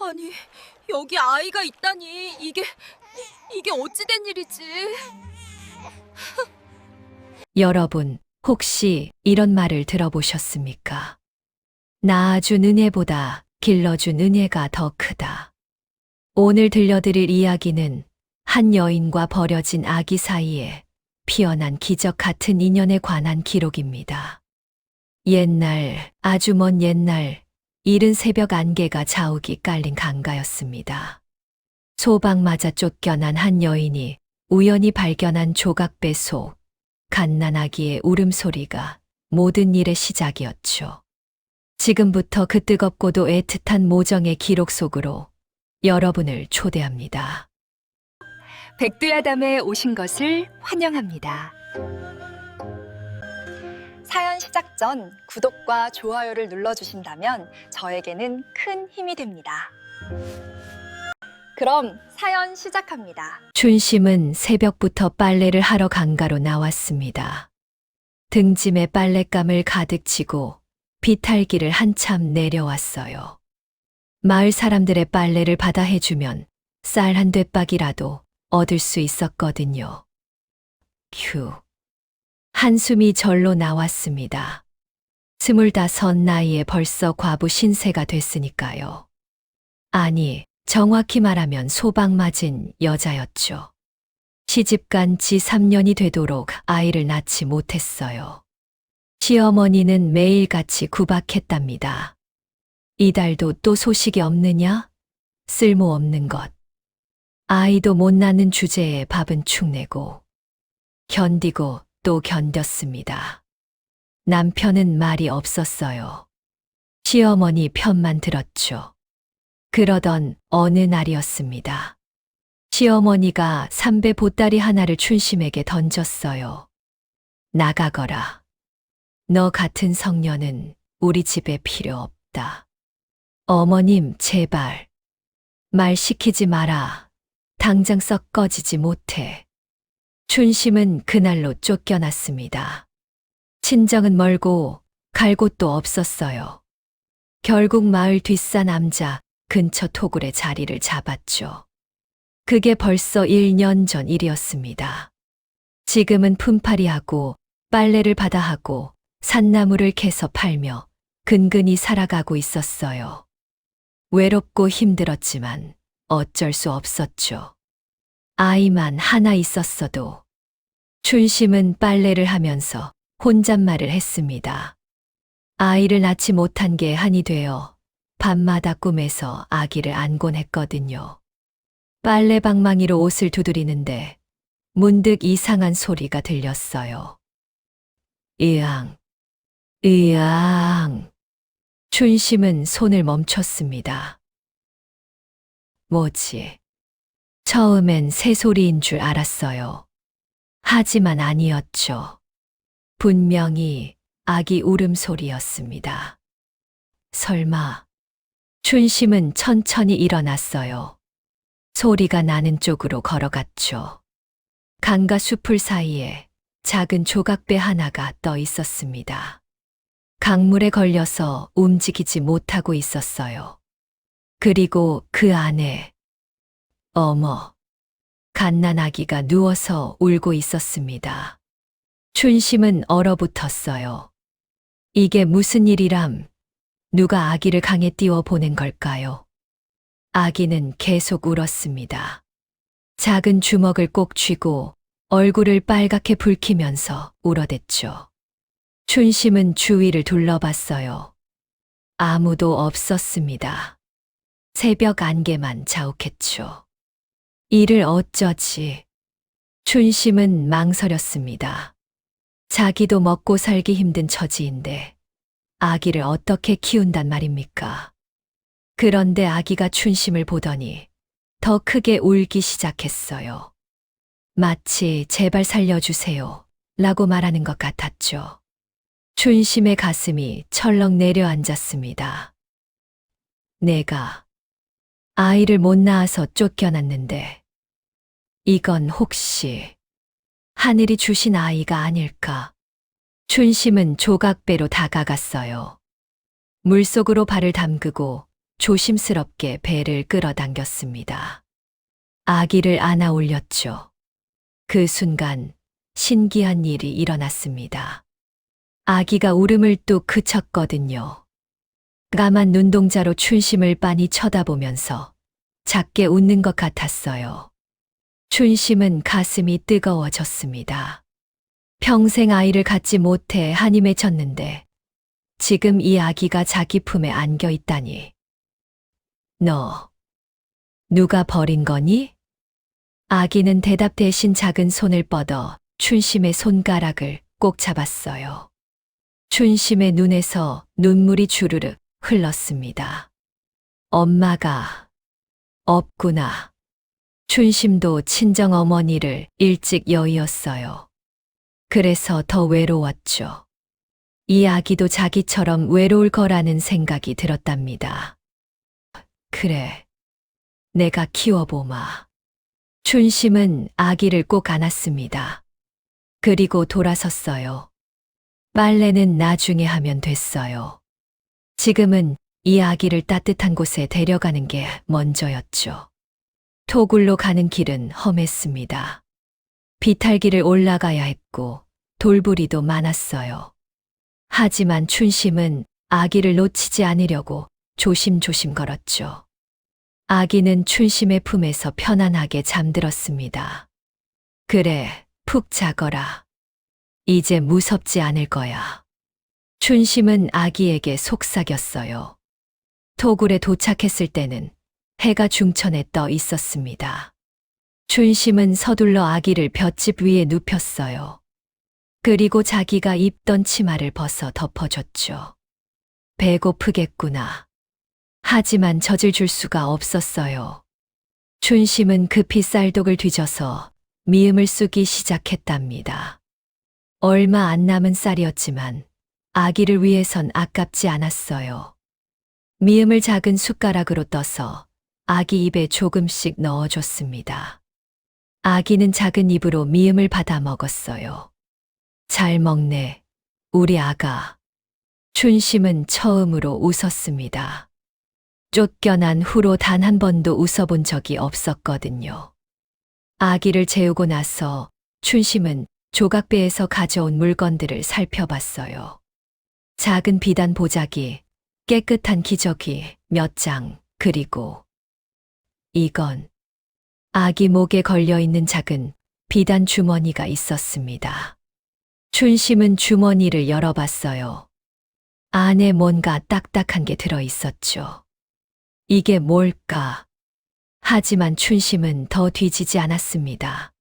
아니, 여기 아이가 있다니. 이게 어찌 된 일이지? 여러분, 혹시 이런 말을 들어보셨습니까? 낳아준 은혜보다 길러준 은혜가 더 크다. 오늘 들려드릴 이야기는 한 여인과 버려진 아기 사이에 피어난 기적 같은 인연에 관한 기록입니다. 옛날, 아주 먼 옛날, 이른 새벽 안개가 자욱이 깔린 강가였습니다. 소방 맞아 쫓겨난 한 여인이 우연히 발견한 조각배 속 갓난아기의 울음소리가 모든 일의 시작이었죠. 지금부터 그 뜨겁고도 애틋한 모정의 기록 속으로 여러분을 초대합니다. 백두야담에 오신 것을 환영합니다. 사연 시작 전 구독과 좋아요를 눌러주신다면 저에게는 큰 힘이 됩니다. 그럼 사연 시작합니다. 춘심은 새벽부터 빨래를 하러 강가로 나왔습니다. 등짐에 빨랫감을 가득 지고 비탈길을 한참 내려왔어요. 마을 사람들의 빨래를 받아 해주면 쌀 한 되박이라도 얻을 수 있었거든요. 휴. 한숨이 절로 나왔습니다. 25 나이에 벌써 과부 신세가 됐으니까요. 아니, 정확히 말하면 소방맞은 여자였죠. 시집간 지 3년이 되도록 아이를 낳지 못했어요. 시어머니는 매일같이 구박했답니다. 이달도 또 소식이 없느냐? 쓸모없는 것. 아이도 못 낳는 주제에 밥은 축내고 견디고 또 견뎠습니다. 남편은 말이 없었어요. 시어머니 편만 들었죠. 그러던 어느 날이었습니다. 시어머니가 삼배 보따리 하나를 춘심에게 던졌어요. 나가거라. 너 같은 성녀는 우리 집에 필요 없다. 어머님, 제발. 말 시키지 마라. 당장 썩 꺼지지 못해. 춘심은 그날로 쫓겨났습니다. 친정은 멀고 갈 곳도 없었어요. 결국 마을 뒷산 암자 근처 토굴에 자리를 잡았죠. 그게 벌써 1년 전 일이었습니다. 지금은 품팔이하고 빨래를 받아 하고 산나물을 캐서 팔며 근근히 살아가고 있었어요. 외롭고 힘들었지만 어쩔 수 없었죠. 아이만 하나 있었어도 춘심은 빨래를 하면서 혼잣말을 했습니다. 아이를 낳지 못한 게 한이 되어 밤마다 꿈에서 아기를 안곤 했거든요. 빨래 방망이로 옷을 두드리는데 문득 이상한 소리가 들렸어요. 으앙, 으앙. 춘심은 손을 멈췄습니다. 뭐지? 처음엔 새소리인 줄 알았어요. 하지만 아니었죠. 분명히 아기 울음소리였습니다. 설마. 춘심은 천천히 일어났어요. 소리가 나는 쪽으로 걸어갔죠. 강가 숲풀 사이에 작은 조각배 하나가 떠 있었습니다. 강물에 걸려서 움직이지 못하고 있었어요. 그리고 그 안에 어머, 갓난아기가 누워서 울고 있었습니다. 춘심은 얼어붙었어요. 이게 무슨 일이람? 누가 아기를 강에 띄워 보낸 걸까요? 아기는 계속 울었습니다. 작은 주먹을 꼭 쥐고 얼굴을 빨갛게 붉히면서 울어댔죠. 춘심은 주위를 둘러봤어요. 아무도 없었습니다. 새벽 안개만 자욱했죠. 이를 어쩌지? 춘심은 망설였습니다. 자기도 먹고 살기 힘든 처지인데 아기를 어떻게 키운단 말입니까? 그런데 아기가 춘심을 보더니 더 크게 울기 시작했어요. 마치 제발 살려주세요 라고 말하는 것 같았죠. 춘심의 가슴이 철렁 내려앉았습니다. 내가 아이를 못 낳아서 쫓겨났는데 이건 혹시 하늘이 주신 아이가 아닐까? 춘심은 조각배로 다가갔어요. 물속으로 발을 담그고 조심스럽게 배를 끌어당겼습니다. 아기를 안아 올렸죠. 그 순간 신기한 일이 일어났습니다. 아기가 울음을 뚝 그쳤거든요. 까만 눈동자로 춘심을 빤히 쳐다보면서 작게 웃는 것 같았어요. 춘심은 가슴이 뜨거워졌습니다. 평생 아이를 갖지 못해 한이 맺혔는데 지금 이 아기가 자기 품에 안겨 있다니. 너, 누가 버린 거니? 아기는 대답 대신 작은 손을 뻗어 춘심의 손가락을 꼭 잡았어요. 춘심의 눈에서 눈물이 주르륵 흘렀습니다. 엄마가 없구나. 춘심도 친정 어머니를 일찍 여의었어요. 그래서 더 외로웠죠. 이 아기도 자기처럼 외로울 거라는 생각이 들었답니다. 그래, 내가 키워보마. 춘심은 아기를 꼭 안았습니다. 그리고 돌아섰어요. 빨래는 나중에 하면 됐어요. 지금은 이 아기를 따뜻한 곳에 데려가는 게 먼저였죠. 토굴로 가는 길은 험했습니다. 비탈길을 올라가야 했고 돌부리도 많았어요. 하지만 춘심은 아기를 놓치지 않으려고 조심조심 걸었죠. 아기는 춘심의 품에서 편안하게 잠들었습니다. 그래, 푹 자거라. 이제 무섭지 않을 거야. 춘심은 아기에게 속삭였어요. 토굴에 도착했을 때는 해가 중천에 떠 있었습니다. 춘심은 서둘러 아기를 볏짚 위에 눕혔어요. 그리고 자기가 입던 치마를 벗어 덮어줬죠. 배고프겠구나. 하지만 젖을 줄 수가 없었어요. 춘심은 급히 쌀독을 뒤져서 미음을 쑤기 시작했답니다. 얼마 안 남은 쌀이었지만 아기를 위해선 아깝지 않았어요. 미음을 작은 숟가락으로 떠서 아기 입에 조금씩 넣어줬습니다. 아기는 작은 입으로 미음을 받아 먹었어요. 잘 먹네, 우리 아가. 춘심은 처음으로 웃었습니다. 쫓겨난 후로 단 한 번도 웃어본 적이 없었거든요. 아기를 재우고 나서 춘심은 조각배에서 가져온 물건들을 살펴봤어요. 작은 비단 보자기, 깨끗한 기저귀 몇 장, 그리고 이건 아기 목에 걸려있는 작은 비단 주머니가 있었습니다. 춘심은 주머니를 열어봤어요. 안에 뭔가 딱딱한 게 들어있었죠. 이게 뭘까? 하지만 춘심은 더 뒤지지 않았습니다.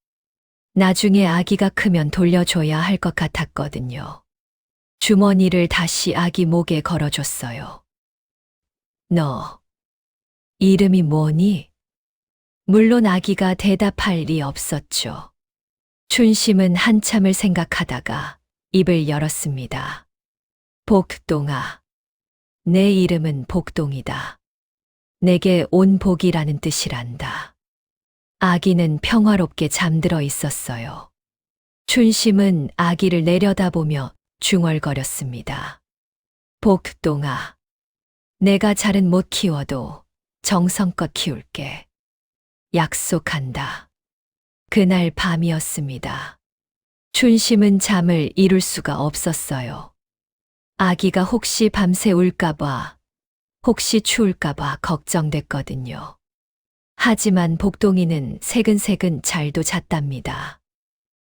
나중에 아기가 크면 돌려줘야 할 것 같았거든요. 주머니를 다시 아기 목에 걸어줬어요. 너, 이름이 뭐니? 물론 아기가 대답할 리 없었죠. 춘심은 한참을 생각하다가 입을 열었습니다. 복동아. 내 이름은 복동이다. 내게 온 복이라는 뜻이란다. 아기는 평화롭게 잠들어 있었어요. 춘심은 아기를 내려다보며 중얼거렸습니다. 복동아. 내가 잘은 못 키워도 정성껏 키울게. 약속한다. 그날 밤이었습니다. 춘심은 잠을 이룰 수가 없었어요. 아기가 혹시 밤새 울까봐, 혹시 추울까봐 걱정됐거든요. 하지만 복동이는 새근새근 잘도 잤답니다.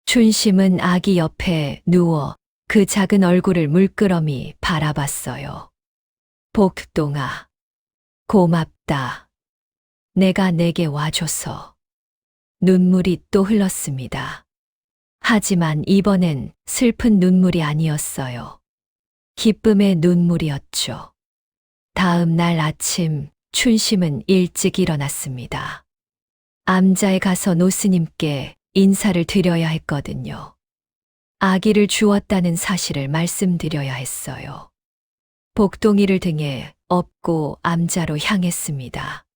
춘심은 아기 옆에 누워 그 작은 얼굴을 물끄러미 바라봤어요. 복동아, 고맙다. 내가 내게 와줘서. 눈물이 또 흘렀습니다. 하지만 이번엔 슬픈 눈물이 아니었어요. 기쁨의 눈물이었죠. 다음 날 아침 춘심은 일찍 일어났습니다. 암자에 가서 노스님께 인사를 드려야 했거든요. 아기를 주었다는 사실을 말씀드려야 했어요. 복동이를 등에 업고 암자로 향했습니다.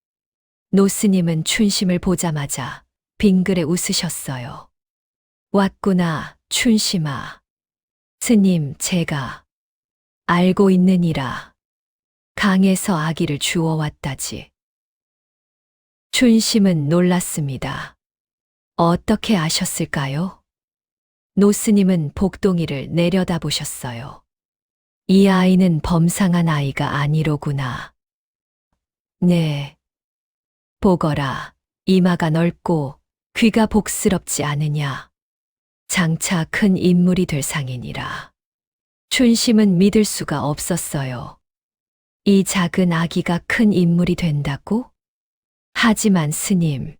노스님은 춘심을 보자마자 빙그레 웃으셨어요. 왔구나, 춘심아. 스님, 제가 알고 있느니라. 강에서 아기를 주워왔다지. 춘심은 놀랐습니다. 어떻게 아셨을까요? 노스님은 복동이를 내려다보셨어요. 이 아이는 범상한 아이가 아니로구나. 네. 보거라. 이마가 넓고 귀가 복스럽지 않으냐. 장차 큰 인물이 될 상이니라. 춘심은 믿을 수가 없었어요. 이 작은 아기가 큰 인물이 된다고? 하지만 스님,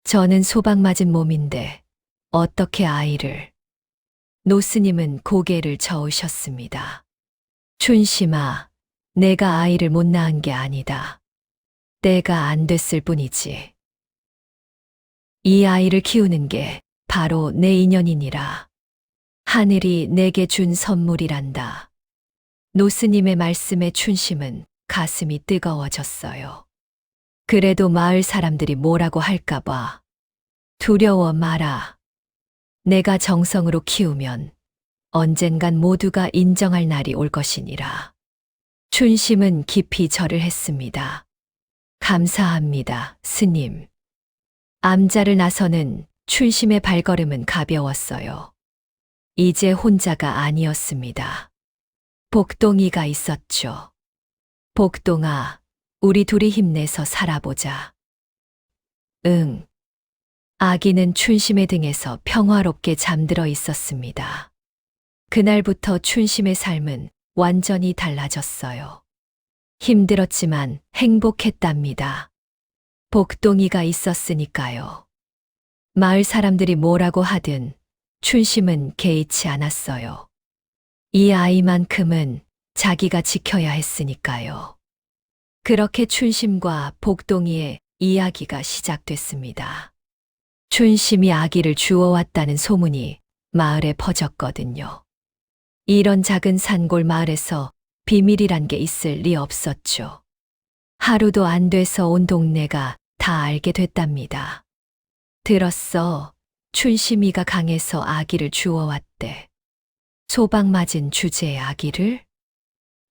저는 소방 맞은 몸인데 어떻게 아이를? 노스님은 고개를 저으셨습니다. 춘심아, 내가 아이를 못 낳은 게 아니다. 때가 안 됐을 뿐이지. 이 아이를 키우는 게 바로 내 인연이니라. 하늘이 내게 준 선물이란다. 노스님의 말씀에 춘심은 가슴이 뜨거워졌어요. 그래도 마을 사람들이 뭐라고 할까봐 두려워 마라. 내가 정성으로 키우면 언젠간 모두가 인정할 날이 올 것이니라. 춘심은 깊이 절을 했습니다. 감사합니다, 스님. 암자를 나서는 춘심의 발걸음은 가벼웠어요. 이제 혼자가 아니었습니다. 복동이가 있었죠. 복동아, 우리 둘이 힘내서 살아보자. 응. 아기는 춘심의 등에서 평화롭게 잠들어 있었습니다. 그날부터 춘심의 삶은 완전히 달라졌어요. 힘들었지만 행복했답니다. 복동이가 있었으니까요. 마을 사람들이 뭐라고 하든 춘심은 개의치 않았어요. 이 아이만큼은 자기가 지켜야 했으니까요. 그렇게 춘심과 복동이의 이야기가 시작됐습니다. 춘심이 아기를 주워왔다는 소문이 마을에 퍼졌거든요. 이런 작은 산골 마을에서 비밀이란 게 있을 리 없었죠. 하루도 안 돼서 온 동네가 다 알게 됐답니다. 들었어. 춘심이가 강에서 아기를 주워왔대. 소방 맞은 주제의 아기를?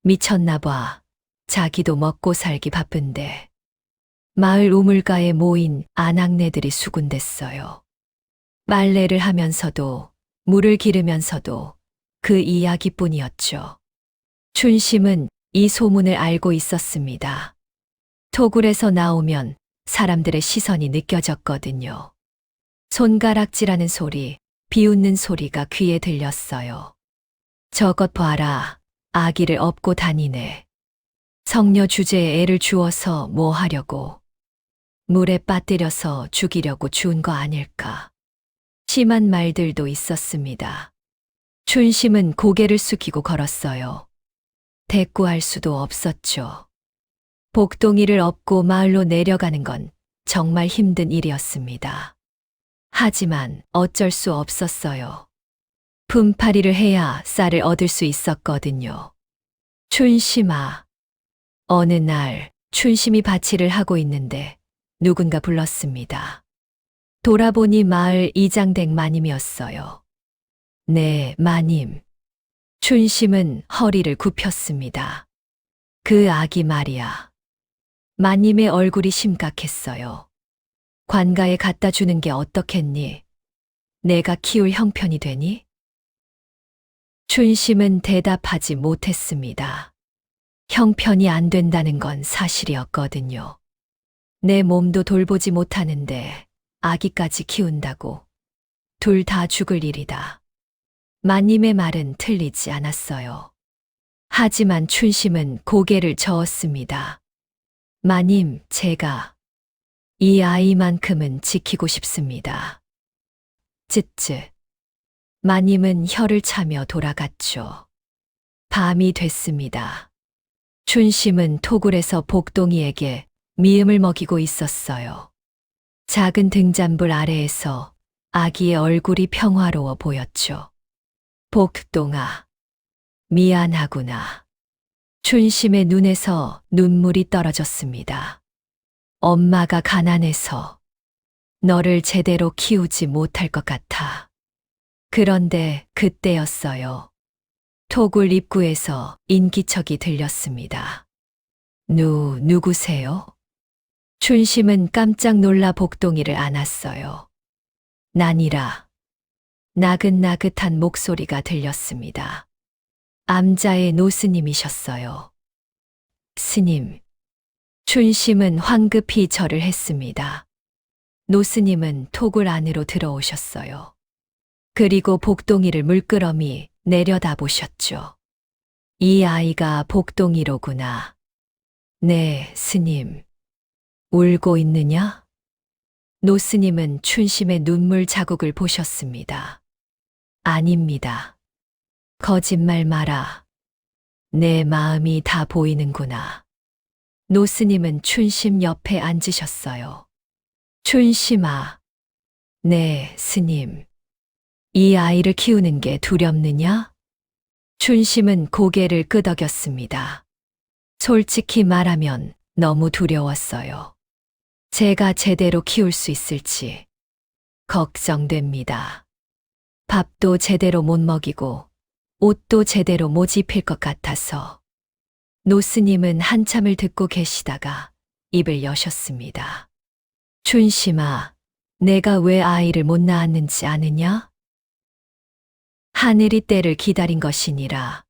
미쳤나 봐. 자기도 먹고 살기 바쁜데. 마을 우물가에 모인 아낙네들이 수군댔어요. 빨래를 하면서도 물을 기르면서도 그 이야기뿐이었죠. 춘심은 이 소문을 알고 있었습니다. 토굴에서 나오면 사람들의 시선이 느껴졌거든요. 손가락질하는 소리, 비웃는 소리가 귀에 들렸어요. 저것 봐라, 아기를 업고 다니네. 성녀 주제에 애를 주어서 뭐 하려고. 물에 빠뜨려서 죽이려고 주운 거 아닐까. 심한 말들도 있었습니다. 춘심은 고개를 숙이고 걸었어요. 대꾸할 수도 없었죠. 복동이를 업고 마을로 내려가는 건 정말 힘든 일이었습니다. 하지만 어쩔 수 없었어요. 품팔이를 해야 쌀을 얻을 수 있었거든요. 춘심아. 어느 날 춘심이 밭일을 하고 있는데 누군가 불렀습니다. 돌아보니 마을 이장댁 마님이었어요. 네, 마님. 춘심은 허리를 굽혔습니다. 그 아기 말이야. 마님의 얼굴이 심각했어요. 관가에 갖다 주는 게 어떻겠니? 내가 키울 형편이 되니? 춘심은 대답하지 못했습니다. 형편이 안 된다는 건 사실이었거든요. 내 몸도 돌보지 못하는데 아기까지 키운다고. 둘 다 죽을 일이다. 마님의 말은 틀리지 않았어요. 하지만 춘심은 고개를 저었습니다. 마님, 제가 이 아이만큼은 지키고 싶습니다. 쯧쯧. 마님은 혀를 차며 돌아갔죠. 밤이 됐습니다. 춘심은 토굴에서 복동이에게 미음을 먹이고 있었어요. 작은 등잔불 아래에서 아기의 얼굴이 평화로워 보였죠. 복동아, 미안하구나. 춘심의 눈에서 눈물이 떨어졌습니다. 엄마가 가난해서 너를 제대로 키우지 못할 것 같아. 그런데 그때였어요. 토굴 입구에서 인기척이 들렸습니다. 누구세요? 춘심은 깜짝 놀라 복동이를 안았어요. 난이라. 나긋나긋한 목소리가 들렸습니다. 암자의 노스님이셨어요. 스님. 춘심은 황급히 절을 했습니다. 노스님은 톡을 안으로 들어오셨어요. 그리고 복동이를 물끄러미 내려다보셨죠. 이 아이가 복동이로구나. 네, 스님. 울고 있느냐? 노스님은 춘심의 눈물 자국을 보셨습니다. 아닙니다. 거짓말 마라. 내 마음이 다 보이는구나. 노스님은 춘심 옆에 앉으셨어요. 춘심아. 네, 스님. 이 아이를 키우는 게 두렵느냐? 춘심은 고개를 끄덕였습니다. 솔직히 말하면 너무 두려웠어요. 제가 제대로 키울 수 있을지 걱정됩니다. 밥도 제대로 못 먹이고 옷도 제대로 못 입힐 것 같아서. 노스님은 한참을 듣고 계시다가 입을 여셨습니다. 춘심아, 내가 왜 아이를 못 낳았는지 아느냐? 하늘이 때를 기다린 것이니라.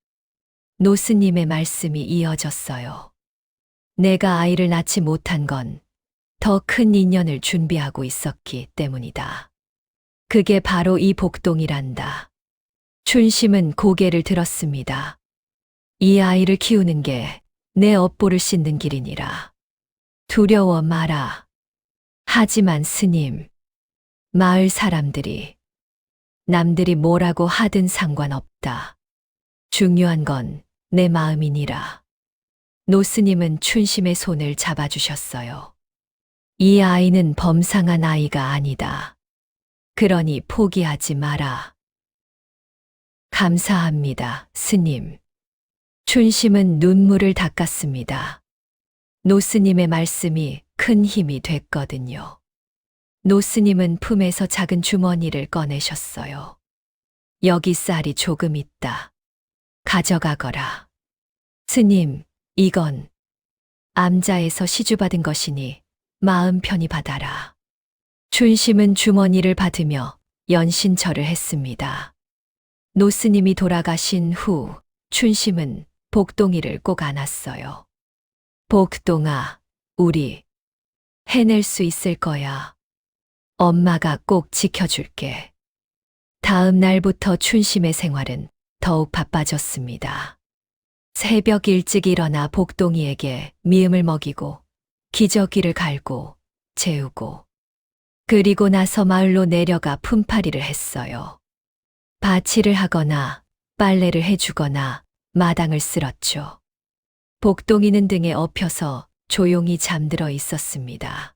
노스님의 말씀이 이어졌어요. 내가 아이를 낳지 못한 건 더 큰 인연을 준비하고 있었기 때문이다. 그게 바로 이 복동이란다. 춘심은 고개를 들었습니다. 이 아이를 키우는 게 내 업보를 씻는 길이니라. 두려워 마라. 하지만 스님, 마을 사람들이, 남들이 뭐라고 하든 상관없다. 중요한 건 내 마음이니라. 노스님은 춘심의 손을 잡아주셨어요. 이 아이는 범상한 아이가 아니다. 그러니 포기하지 마라. 감사합니다, 스님. 춘심은 눈물을 닦았습니다. 노스님의 말씀이 큰 힘이 됐거든요. 노스님은 품에서 작은 주머니를 꺼내셨어요. 여기 쌀이 조금 있다. 가져가거라. 스님, 이건 암자에서 시주받은 것이니 마음 편히 받아라. 춘심은 주머니를 받으며 연신절을 했습니다. 노스님이 돌아가신 후 춘심은 복동이를 꼭 안았어요. 복동아, 우리 해낼 수 있을 거야. 엄마가 꼭 지켜줄게. 다음 날부터 춘심의 생활은 더욱 바빠졌습니다. 새벽 일찍 일어나 복동이에게 미음을 먹이고 기저귀를 갈고 재우고 그리고 나서 마을로 내려가 품팔이를 했어요. 바치를 하거나 빨래를 해주거나 마당을 쓸었죠. 복동이는 등에 엎혀서 조용히 잠들어 있었습니다.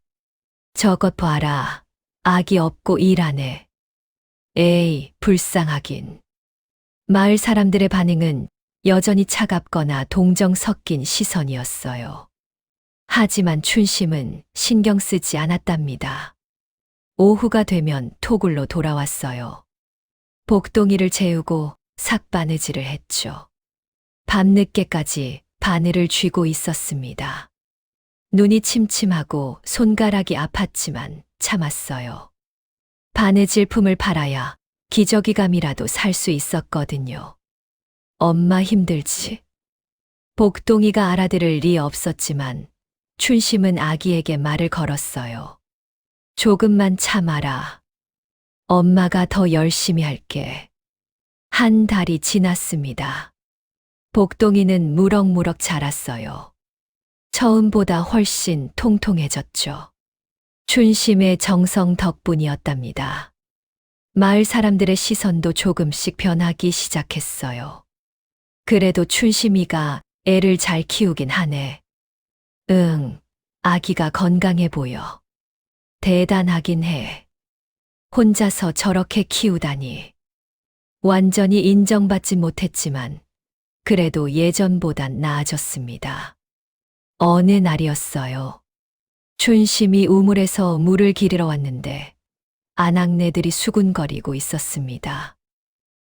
저것 봐라. 아기 없고 일하네. 에이, 불쌍하긴. 마을 사람들의 반응은 여전히 차갑거나 동정 섞인 시선이었어요. 하지만 춘심은 신경 쓰지 않았답니다. 오후가 되면 토굴로 돌아왔어요. 복동이를 재우고 삭바느질을 했죠. 밤늦게까지 바늘을 쥐고 있었습니다. 눈이 침침하고 손가락이 아팠지만 참았어요. 바느질품을 팔아야 기저귀감이라도 살 수 있었거든요. 엄마 힘들지? 복동이가 알아들을 리 없었지만 춘심은 아기에게 말을 걸었어요. 조금만 참아라. 엄마가 더 열심히 할게. 한 달이 지났습니다. 복동이는 무럭무럭 자랐어요. 처음보다 훨씬 통통해졌죠. 춘심의 정성 덕분이었답니다. 마을 사람들의 시선도 조금씩 변하기 시작했어요. 그래도 춘심이가 애를 잘 키우긴 하네. 응, 아기가 건강해 보여. 대단하긴 해. 혼자서 저렇게 키우다니. 완전히 인정받진 못했지만 그래도 예전보단 나아졌습니다. 어느 날이었어요. 춘심이 우물에서 물을 기르러 왔는데 아낙네들이 수군거리고 있었습니다.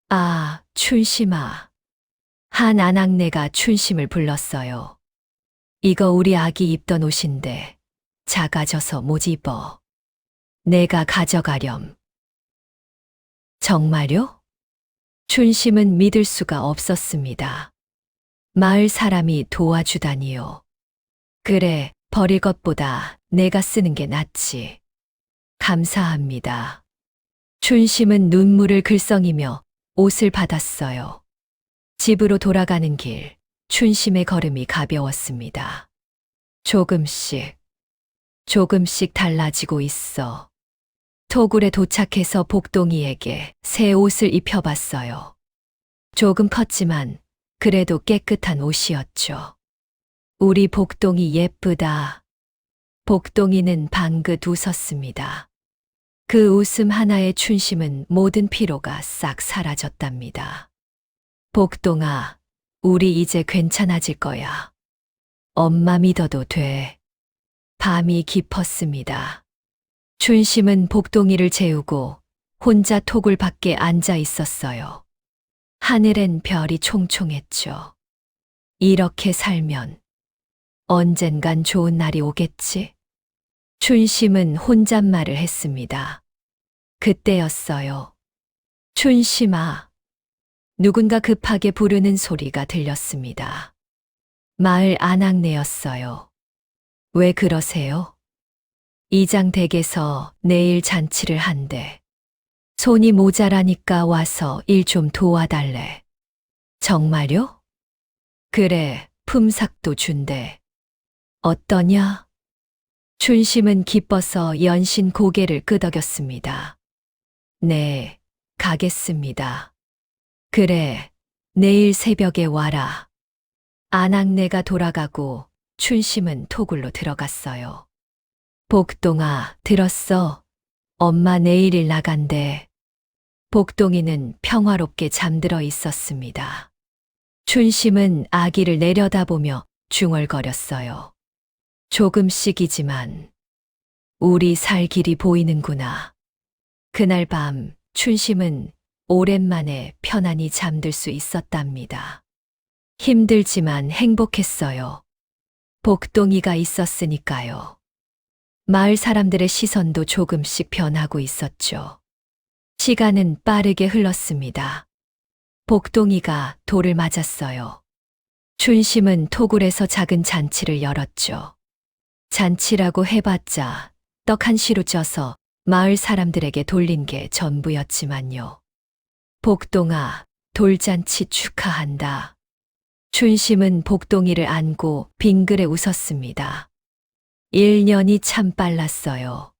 아, 춘심아. 한 아낙네가 춘심을 불렀어요. 이거 우리 아기 입던 옷인데 작아져서 못 입어. 내가 가져가렴. 정말요? 춘심은 믿을 수가 없었습니다. 마을 사람이 도와주다니요. 그래, 버릴 것보다 내가 쓰는 게 낫지. 감사합니다. 춘심은 눈물을 글썽이며 옷을 받았어요. 집으로 돌아가는 길, 춘심의 걸음이 가벼웠습니다. 조금씩 달라지고 있어. 토굴에 도착해서 복동이에게 새 옷을 입혀봤어요. 조금 컸지만 그래도 깨끗한 옷이었죠. 우리 복동이 예쁘다. 복동이는 방긋 웃었습니다. 그 웃음 하나에 춘심은 모든 피로가 싹 사라졌답니다. 복동아, 우리 이제 괜찮아질 거야. 엄마 믿어도 돼. 밤이 깊었습니다. 춘심은 복동이를 재우고 혼자 토굴 밖에 앉아 있었어요. 하늘엔 별이 총총했죠. 이렇게 살면 언젠간 좋은 날이 오겠지? 춘심은 혼잣말을 했습니다. 그때였어요. 춘심아. 누군가 급하게 부르는 소리가 들렸습니다. 마을 아낙네였어요. 왜 그러세요? 이장 댁에서 내일 잔치를 한대. 손이 모자라니까 와서 일 좀 도와달래. 정말요? 그래, 품삯도 준대. 어떠냐? 춘심은 기뻐서 연신 고개를 끄덕였습니다. 네, 가겠습니다. 그래, 내일 새벽에 와라. 아낙네가 돌아가고 춘심은 토굴로 들어갔어요. 복동아, 들었어? 엄마 내일 일 나간대. 복동이는 평화롭게 잠들어 있었습니다. 춘심은 아기를 내려다보며 중얼거렸어요. 조금씩이지만 우리 살 길이 보이는구나. 그날 밤 춘심은 오랜만에 편안히 잠들 수 있었답니다. 힘들지만 행복했어요. 복동이가 있었으니까요. 마을 사람들의 시선도 조금씩 변하고 있었죠. 시간은 빠르게 흘렀습니다. 복동이가 돌을 맞았어요. 춘심은 토굴에서 작은 잔치를 열었죠. 잔치라고 해봤자 떡 한 시루 쪄서 마을 사람들에게 돌린 게 전부였지만요. 복동아, 돌잔치 축하한다. 춘심은 복동이를 안고 빙그레 웃었습니다. 1년이 참 빨랐어요.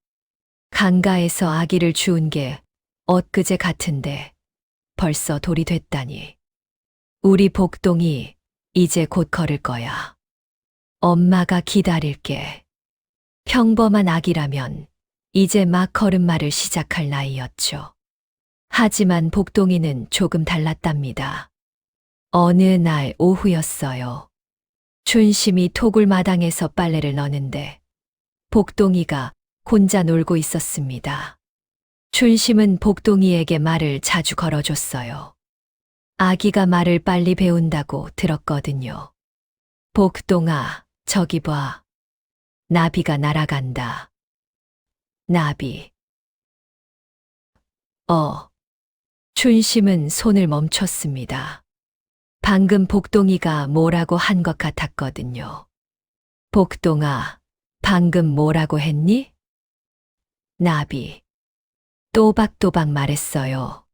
강가에서 아기를 주운 게 엊그제 같은데 벌써 돌이 됐다니. 우리 복동이 이제 곧 걸을 거야. 엄마가 기다릴게. 평범한 아기라면 이제 막 걸음마를 시작할 나이였죠. 하지만 복동이는 조금 달랐답니다. 어느 날 오후였어요. 춘심이 토굴 마당에서 빨래를 넣는데 복동이가 혼자 놀고 있었습니다. 춘심은 복동이에게 말을 자주 걸어줬어요. 아기가 말을 빨리 배운다고 들었거든요. 복동아, 저기 봐. 나비가 날아간다. 나비. 춘심은 손을 멈췄습니다. 방금 복동이가 뭐라고 한 것 같았거든요. 복동아, 방금 뭐라고 했니? 나비. 또박또박 말했어요.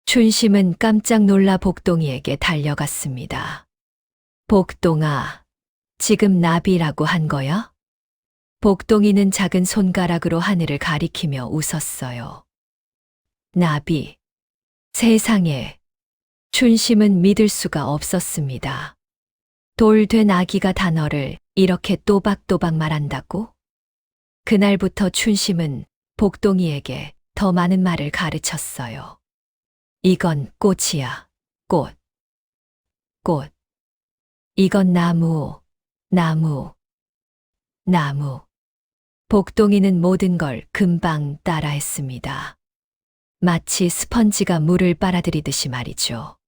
춘심은 깜짝 놀라 복동이에게 달려갔습니다. 복동아, 지금 나비라고 한 거야? 복동이는 작은 손가락으로 하늘을 가리키며 웃었어요. 나비. 세상에. 춘심은 믿을 수가 없었습니다. 돌 된 아기가 단어를 이렇게 또박또박 말한다고? 그날부터 춘심은 복동이에게 더 많은 말을 가르쳤어요. 이건 꽃이야. 꽃. 꽃. 이건 나무. 나무. 나무. 복동이는 모든 걸 금방 따라했습니다. 마치 스펀지가 물을 빨아들이듯이 말이죠.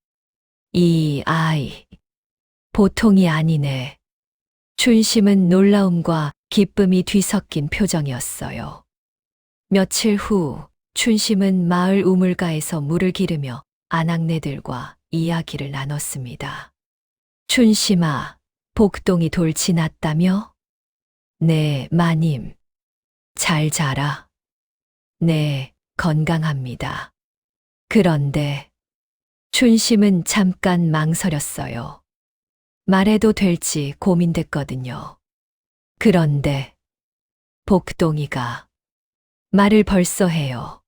이 아이. 보통이 아니네. 춘심은 놀라움과 기쁨이 뒤섞인 표정이었어요. 며칠 후 춘심은 마을 우물가에서 물을 기르며 아낙네들과 이야기를 나눴습니다. 춘심아, 복동이 돌지 났다며? 네, 마님. 잘 자라. 네, 건강합니다. 그런데 춘심은 잠깐 망설였어요. 말해도 될지 고민됐거든요. 그런데 복동이가 말을 벌써 해요.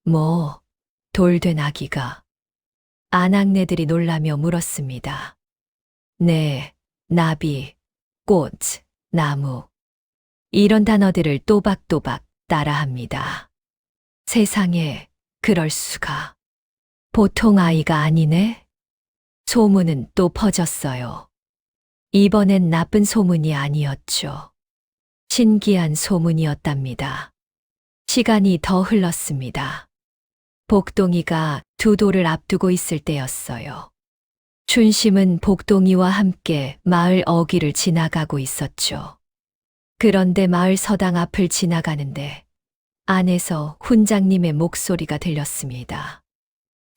뭐, 돌된 아기가. 아낙네들이 놀라며 물었습니다. 네, 나비, 꽃, 나무. 이런 단어들을 또박또박 따라합니다. 세상에, 그럴 수가. 보통 아이가 아니네? 소문은 또 퍼졌어요. 이번엔 나쁜 소문이 아니었죠. 신기한 소문이었답니다. 시간이 더 흘렀습니다. 복동이가 두 돌을 앞두고 있을 때였어요. 춘심은 복동이와 함께 마을 어귀를 지나가고 있었죠. 그런데 마을 서당 앞을 지나가는데 안에서 훈장님의 목소리가 들렸습니다.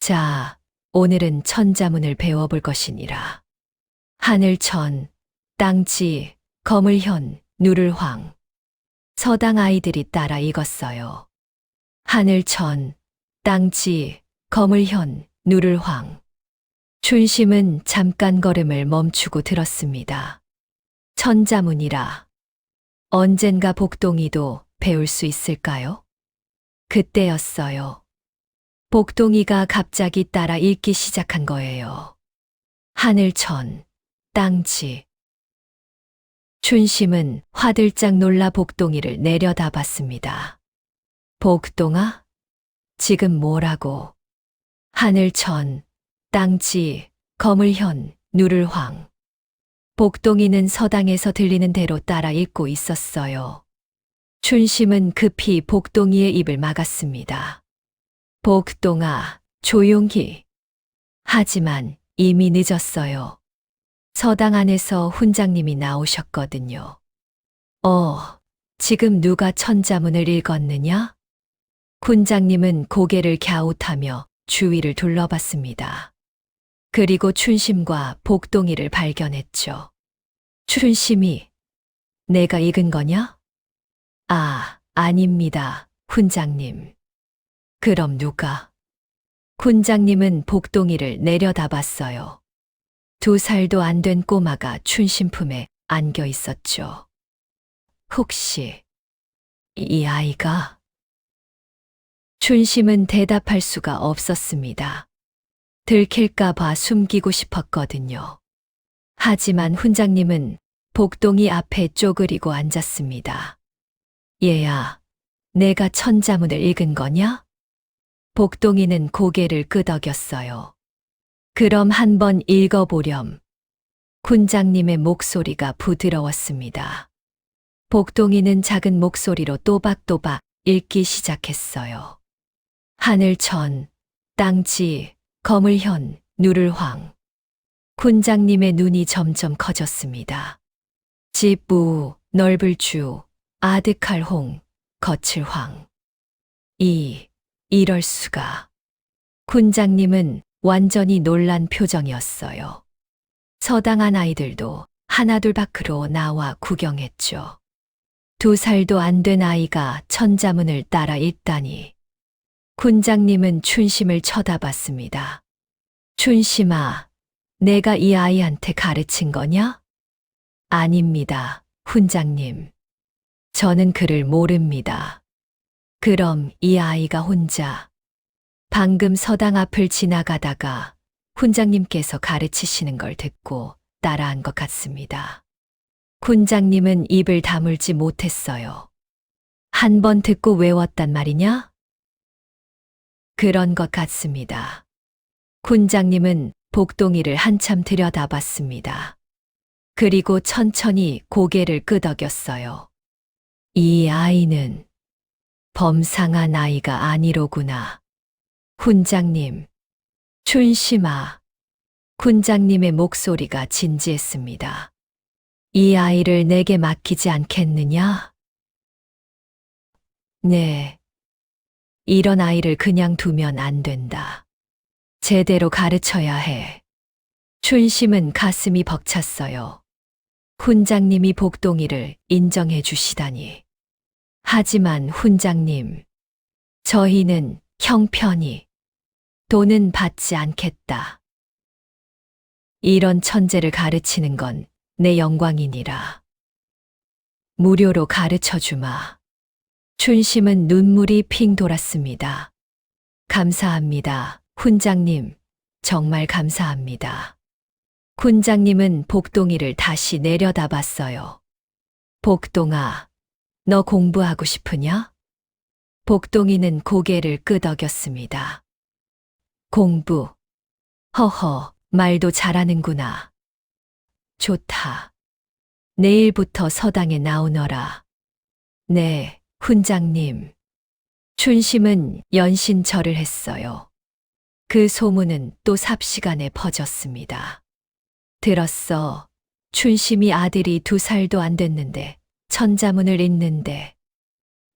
자, 오늘은 천자문을 배워볼 것이니라. 하늘천, 땅지, 거물현, 누를황. 서당 아이들이 따라 읽었어요. 하늘천, 땅지, 거물현, 누를황. 춘심은 잠깐 걸음을 멈추고 들었습니다. 천자문이라. 언젠가 복동이도 배울 수 있을까요? 그때였어요. 복동이가 갑자기 따라 읽기 시작한 거예요. 하늘천, 땅지. 춘심은 화들짝 놀라 복동이를 내려다봤습니다. 복동아? 지금 뭐라고? 하늘천, 땅지, 거물현, 누를황. 복동이는 서당에서 들리는 대로 따라 읽고 있었어요. 춘심은 급히 복동이의 입을 막았습니다. 복동아, 조용히. 하지만 이미 늦었어요. 서당 안에서 훈장님이 나오셨거든요. 지금 누가 천자문을 읽었느냐? 훈장님은 고개를 갸웃하며 주위를 둘러봤습니다. 그리고 춘심과 복동이를 발견했죠. 춘심이, 내가 읽은 거냐? 아, 아닙니다, 훈장님. 그럼 누가? 훈장님은 복동이를 내려다봤어요. 2살도 안 된 꼬마가 춘심 품에 안겨 있었죠. 혹시 이 아이가? 춘심은 대답할 수가 없었습니다. 들킬까봐 숨기고 싶었거든요. 하지만 훈장님은 복동이 앞에 쪼그리고 앉았습니다. 얘야, 내가 천자문을 읽은 거냐? 복동이는 고개를 끄덕였어요. 그럼 한번 읽어보렴. 훈장님의 목소리가 부드러웠습니다. 복동이는 작은 목소리로 또박또박 읽기 시작했어요. 하늘천, 땅지, 거물현, 누를황. 훈장님의 눈이 점점 커졌습니다. 집부, 넓을 주, 아득할 홍, 거칠 황. 이럴 수가. 훈장님은 완전히 놀란 표정이었어요. 서당한 아이들도 하나둘 밖으로 나와 구경했죠. 2살도 안 된 아이가 천자문을 따라 읽다니. 훈장님은 춘심을 쳐다봤습니다. 춘심아, 내가 이 아이한테 가르친 거냐? 아닙니다, 훈장님. 저는 그를 모릅니다. 그럼 이 아이가 혼자 방금 서당 앞을 지나가다가 훈장님께서 가르치시는 걸 듣고 따라한 것 같습니다. 훈장님은 입을 다물지 못했어요. 한 번 듣고 외웠단 말이냐? 그런 것 같습니다. 훈장님은 복동이를 한참 들여다봤습니다. 그리고 천천히 고개를 끄덕였어요. 이 아이는 범상한 아이가 아니로구나. 훈장님, 춘심아. 훈장님의 목소리가 진지했습니다. 이 아이를 내게 맡기지 않겠느냐? 네. 이런 아이를 그냥 두면 안 된다. 제대로 가르쳐야 해. 춘심은 가슴이 벅찼어요. 훈장님이 복동이를 인정해 주시다니. 하지만 훈장님, 저희는 형편이 돈은 받지 않겠다. 이런 천재를 가르치는 건 내 영광이니라. 무료로 가르쳐 주마. 춘심은 눈물이 핑 돌았습니다. 감사합니다. 훈장님, 정말 감사합니다. 훈장님은 복동이를 다시 내려다 봤어요. 복동아, 너 공부하고 싶으냐? 복동이는 고개를 끄덕였습니다. 공부. 허허, 말도 잘하는구나. 좋다. 내일부터 서당에 나오너라. 네, 훈장님. 춘심은 연신절을 했어요. 그 소문은 또 삽시간에 퍼졌습니다. 들었어. 춘심이 아들이 2살도 안 됐는데 천자문을 읽는데.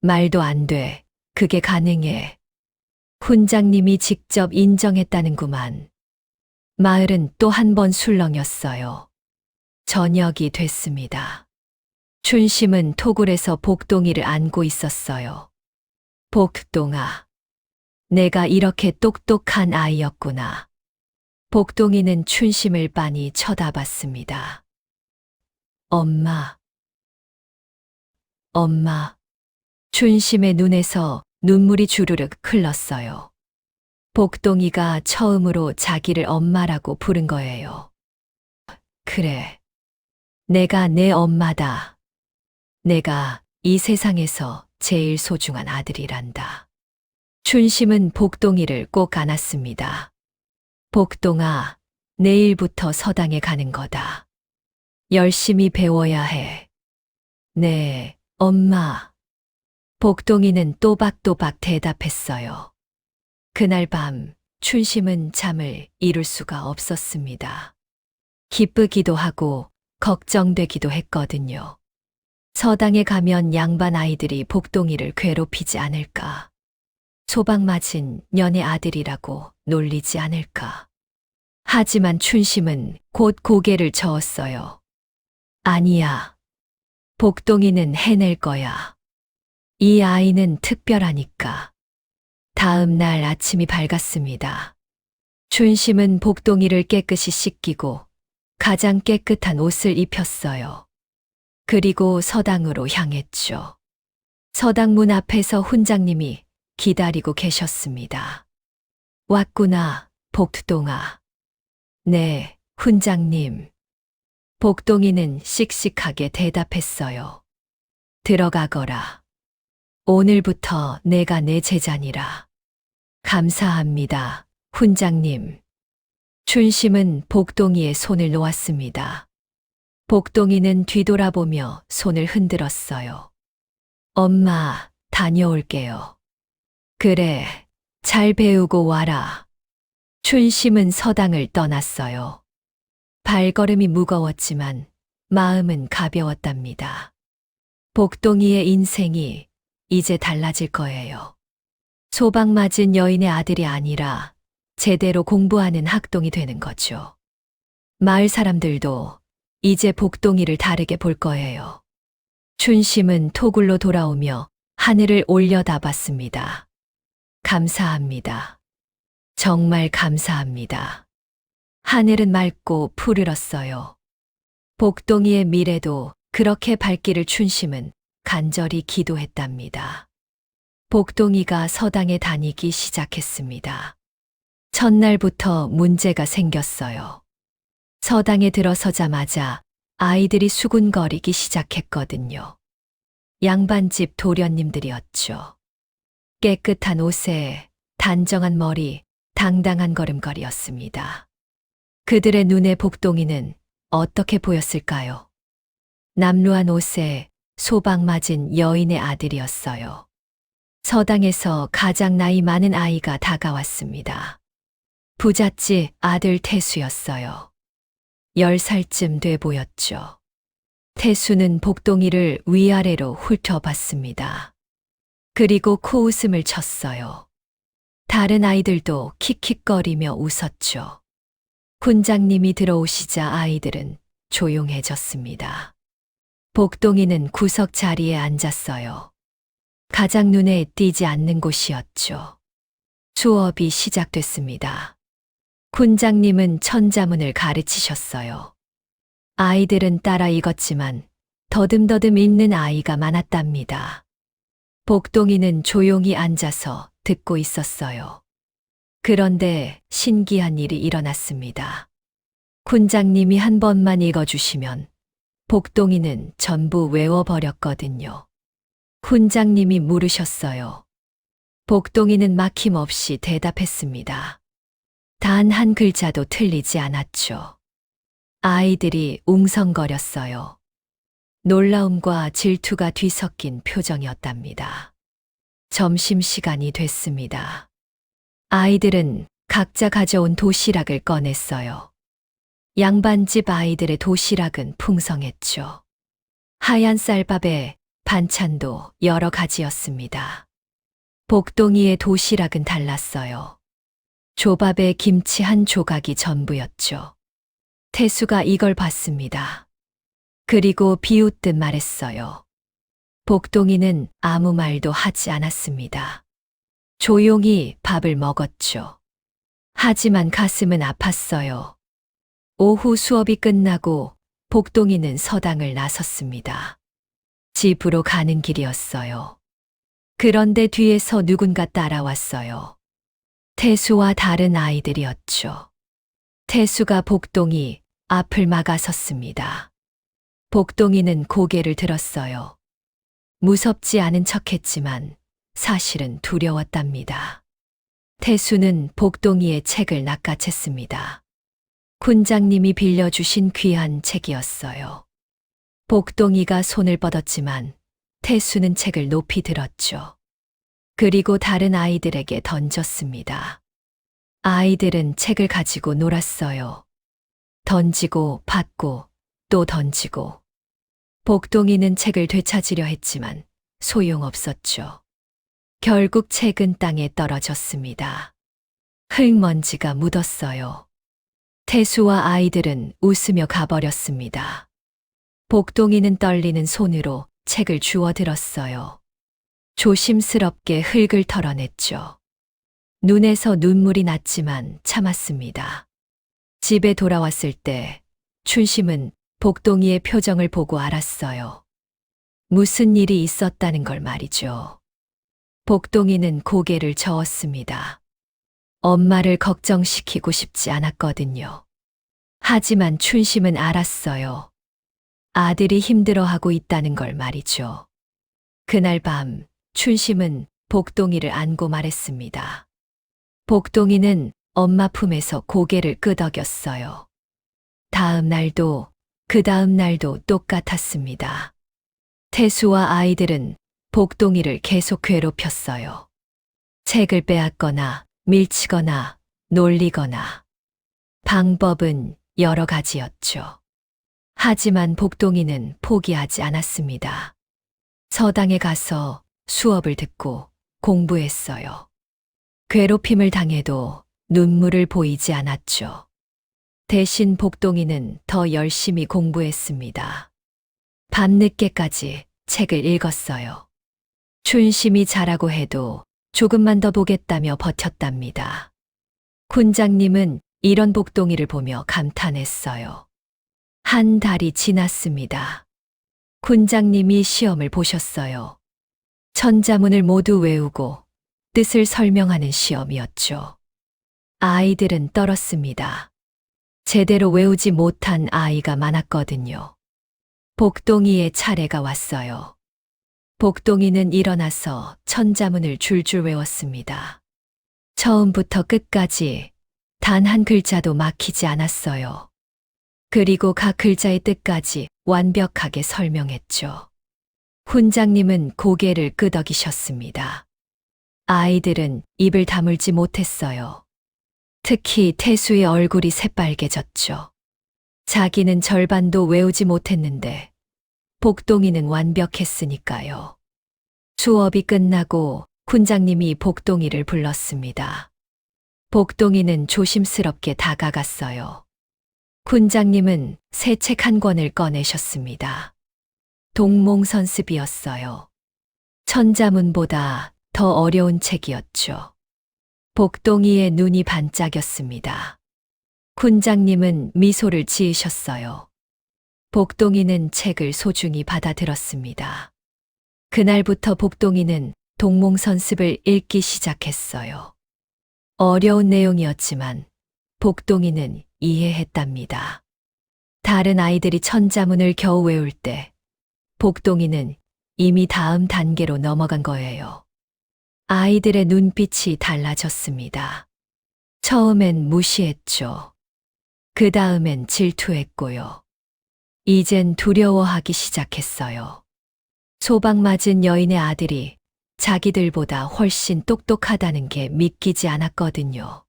말도 안 돼. 그게 가능해. 훈장님이 직접 인정했다는구만. 마을은 또 한 번 술렁였어요. 저녁이 됐습니다. 춘심은 토굴에서 복동이를 안고 있었어요. 복동아, 내가 이렇게 똑똑한 아이였구나. 복동이는 춘심을 빤히 쳐다봤습니다. 엄마. 엄마. 춘심의 눈에서 눈물이 주르륵 흘렀어요. 복동이가 처음으로 자기를 엄마라고 부른 거예요. 그래. 내가 내 엄마다. 내가 이 세상에서 제일 소중한 아들이란다. 춘심은 복동이를 꼭 안았습니다. 복동아, 내일부터 서당에 가는 거다. 열심히 배워야 해. 네, 엄마. 복동이는 또박또박 대답했어요. 그날 밤 춘심은 잠을 이룰 수가 없었습니다. 기쁘기도 하고 걱정되기도 했거든요. 서당에 가면 양반 아이들이 복동이를 괴롭히지 않을까. 소방 맞은 년의 아들이라고 놀리지 않을까. 하지만 춘심은 곧 고개를 저었어요. 아니야. 복동이는 해낼 거야. 이 아이는 특별하니까. 다음 날 아침이 밝았습니다. 춘심은 복동이를 깨끗이 씻기고 가장 깨끗한 옷을 입혔어요. 그리고 서당으로 향했죠. 서당 문 앞에서 훈장님이 기다리고 계셨습니다. 왔구나, 복동아. 네, 훈장님. 복동이는 씩씩하게 대답했어요. 들어가거라. 오늘부터 내가 내 제자니라. 감사합니다, 훈장님. 춘심은 복동이의 손을 놓았습니다. 복동이는 뒤돌아보며 손을 흔들었어요. 엄마, 다녀올게요. 그래, 잘 배우고 와라. 춘심은 서당을 떠났어요. 발걸음이 무거웠지만 마음은 가벼웠답니다. 복동이의 인생이 이제 달라질 거예요. 소방 맞은 여인의 아들이 아니라 제대로 공부하는 학동이 되는 거죠. 마을 사람들도 이제 복동이를 다르게 볼 거예요. 춘심은 토굴로 돌아오며 하늘을 올려다봤습니다. 감사합니다. 정말 감사합니다. 하늘은 맑고 푸르렀어요. 복동이의 미래도 그렇게 밝기를 춘심은 간절히 기도했답니다. 복동이가 서당에 다니기 시작했습니다. 첫날부터 문제가 생겼어요. 서당에 들어서자마자 아이들이 수군거리기 시작했거든요. 양반집 도련님들이었죠. 깨끗한 옷에 단정한 머리, 당당한 걸음걸이였습니다. 그들의 눈에 복동이는 어떻게 보였을까요? 남루한 옷에 소방 맞은 여인의 아들이었어요. 서당에서 가장 나이 많은 아이가 다가왔습니다. 부잣집 아들 태수였어요. 10살쯤 돼 보였죠. 태수는 복동이를 위아래로 훑어봤습니다. 그리고 코웃음을 쳤어요. 다른 아이들도 킥킥거리며 웃었죠. 훈장님이 들어오시자 아이들은 조용해졌습니다. 복동이는 구석 자리에 앉았어요. 가장 눈에 띄지 않는 곳이었죠. 수업이 시작됐습니다. 훈장님은 천자문을 가르치셨어요. 아이들은 따라 읽었지만 더듬더듬 읽는 아이가 많았답니다. 복동이는 조용히 앉아서 듣고 있었어요. 그런데 신기한 일이 일어났습니다. 훈장님이 한 번만 읽어주시면 복동이는 전부 외워버렸거든요. 훈장님이 물으셨어요. 복동이는 막힘없이 대답했습니다. 단 한 글자도 틀리지 않았죠. 아이들이 웅성거렸어요. 놀라움과 질투가 뒤섞인 표정이었답니다. 점심시간이 됐습니다. 아이들은 각자 가져온 도시락을 꺼냈어요. 양반집 아이들의 도시락은 풍성했죠. 하얀 쌀밥에 반찬도 여러 가지였습니다. 복동이의 도시락은 달랐어요. 조밥에 김치 한 조각이 전부였죠. 태수가 이걸 봤습니다. 그리고 비웃듯 말했어요. 복동이는 아무 말도 하지 않았습니다. 조용히 밥을 먹었죠. 하지만 가슴은 아팠어요. 오후 수업이 끝나고 복동이는 서당을 나섰습니다. 집으로 가는 길이었어요. 그런데 뒤에서 누군가 따라왔어요. 태수와 다른 아이들이었죠. 태수가 복동이 앞을 막아섰습니다. 복동이는 고개를 들었어요. 무섭지 않은 척했지만 사실은 두려웠답니다. 태수는 복동이의 책을 낚아챘습니다. 훈장님이 빌려주신 귀한 책이었어요. 복동이가 손을 뻗었지만 태수는 책을 높이 들었죠. 그리고 다른 아이들에게 던졌습니다. 아이들은 책을 가지고 놀았어요. 던지고 받고 또 던지고. 복동이는 책을 되찾으려 했지만 소용없었죠. 결국 책은 땅에 떨어졌습니다. 흙먼지가 묻었어요. 태수와 아이들은 웃으며 가버렸습니다. 복동이는 떨리는 손으로 책을 주워들었어요. 조심스럽게 흙을 털어냈죠. 눈에서 눈물이 났지만 참았습니다. 집에 돌아왔을 때 춘심은 복동이의 표정을 보고 알았어요. 무슨 일이 있었다는 걸 말이죠. 복동이는 고개를 저었습니다. 엄마를 걱정시키고 싶지 않았거든요. 하지만 춘심은 알았어요. 아들이 힘들어하고 있다는 걸 말이죠. 그날 밤 춘심은 복동이를 안고 말했습니다. 복동이는 엄마 품에서 고개를 끄덕였어요. 다음 날도 그 다음 날도 똑같았습니다. 태수와 아이들은 복동이를 계속 괴롭혔어요. 책을 빼앗거나 밀치거나 놀리거나. 방법은 여러 가지였죠. 하지만 복동이는 포기하지 않았습니다. 서당에 가서 수업을 듣고 공부했어요. 괴롭힘을 당해도 눈물을 보이지 않았죠. 대신 복동이는 더 열심히 공부했습니다. 밤늦게까지 책을 읽었어요. 춘심이 자라고 해도 조금만 더 보겠다며 버텼답니다. 훈장님은 이런 복동이를 보며 감탄했어요. 한 달이 지났습니다. 훈장님이 시험을 보셨어요. 천자문을 모두 외우고 뜻을 설명하는 시험이었죠. 아이들은 떨었습니다. 제대로 외우지 못한 아이가 많았거든요. 복동이의 차례가 왔어요. 복동이는 일어나서 천자문을 줄줄 외웠습니다. 처음부터 끝까지 단 한 글자도 막히지 않았어요. 그리고 각 글자의 뜻까지 완벽하게 설명했죠. 훈장님은 고개를 끄덕이셨습니다. 아이들은 입을 다물지 못했어요. 특히 태수의 얼굴이 새빨개졌죠. 자기는 절반도 외우지 못했는데 복동이는 완벽했으니까요. 수업이 끝나고 훈장님이 복동이를 불렀습니다. 복동이는 조심스럽게 다가갔어요. 훈장님은 새 책 한 권을 꺼내셨습니다. 동몽선습이었어요. 천자문보다 더 어려운 책이었죠. 복동이의 눈이 반짝였습니다. 훈장님은 미소를 지으셨어요. 복동이는 책을 소중히 받아들었습니다. 그날부터 복동이는 동몽선습을 읽기 시작했어요. 어려운 내용이었지만 복동이는 이해했답니다. 다른 아이들이 천자문을 겨우 외울 때 복동이는 이미 다음 단계로 넘어간 거예요. 아이들의 눈빛이 달라졌습니다. 처음엔 무시했죠. 그 다음엔 질투했고요. 이젠 두려워하기 시작했어요. 소방 맞은 여인의 아들이 자기들보다 훨씬 똑똑하다는 게 믿기지 않았거든요.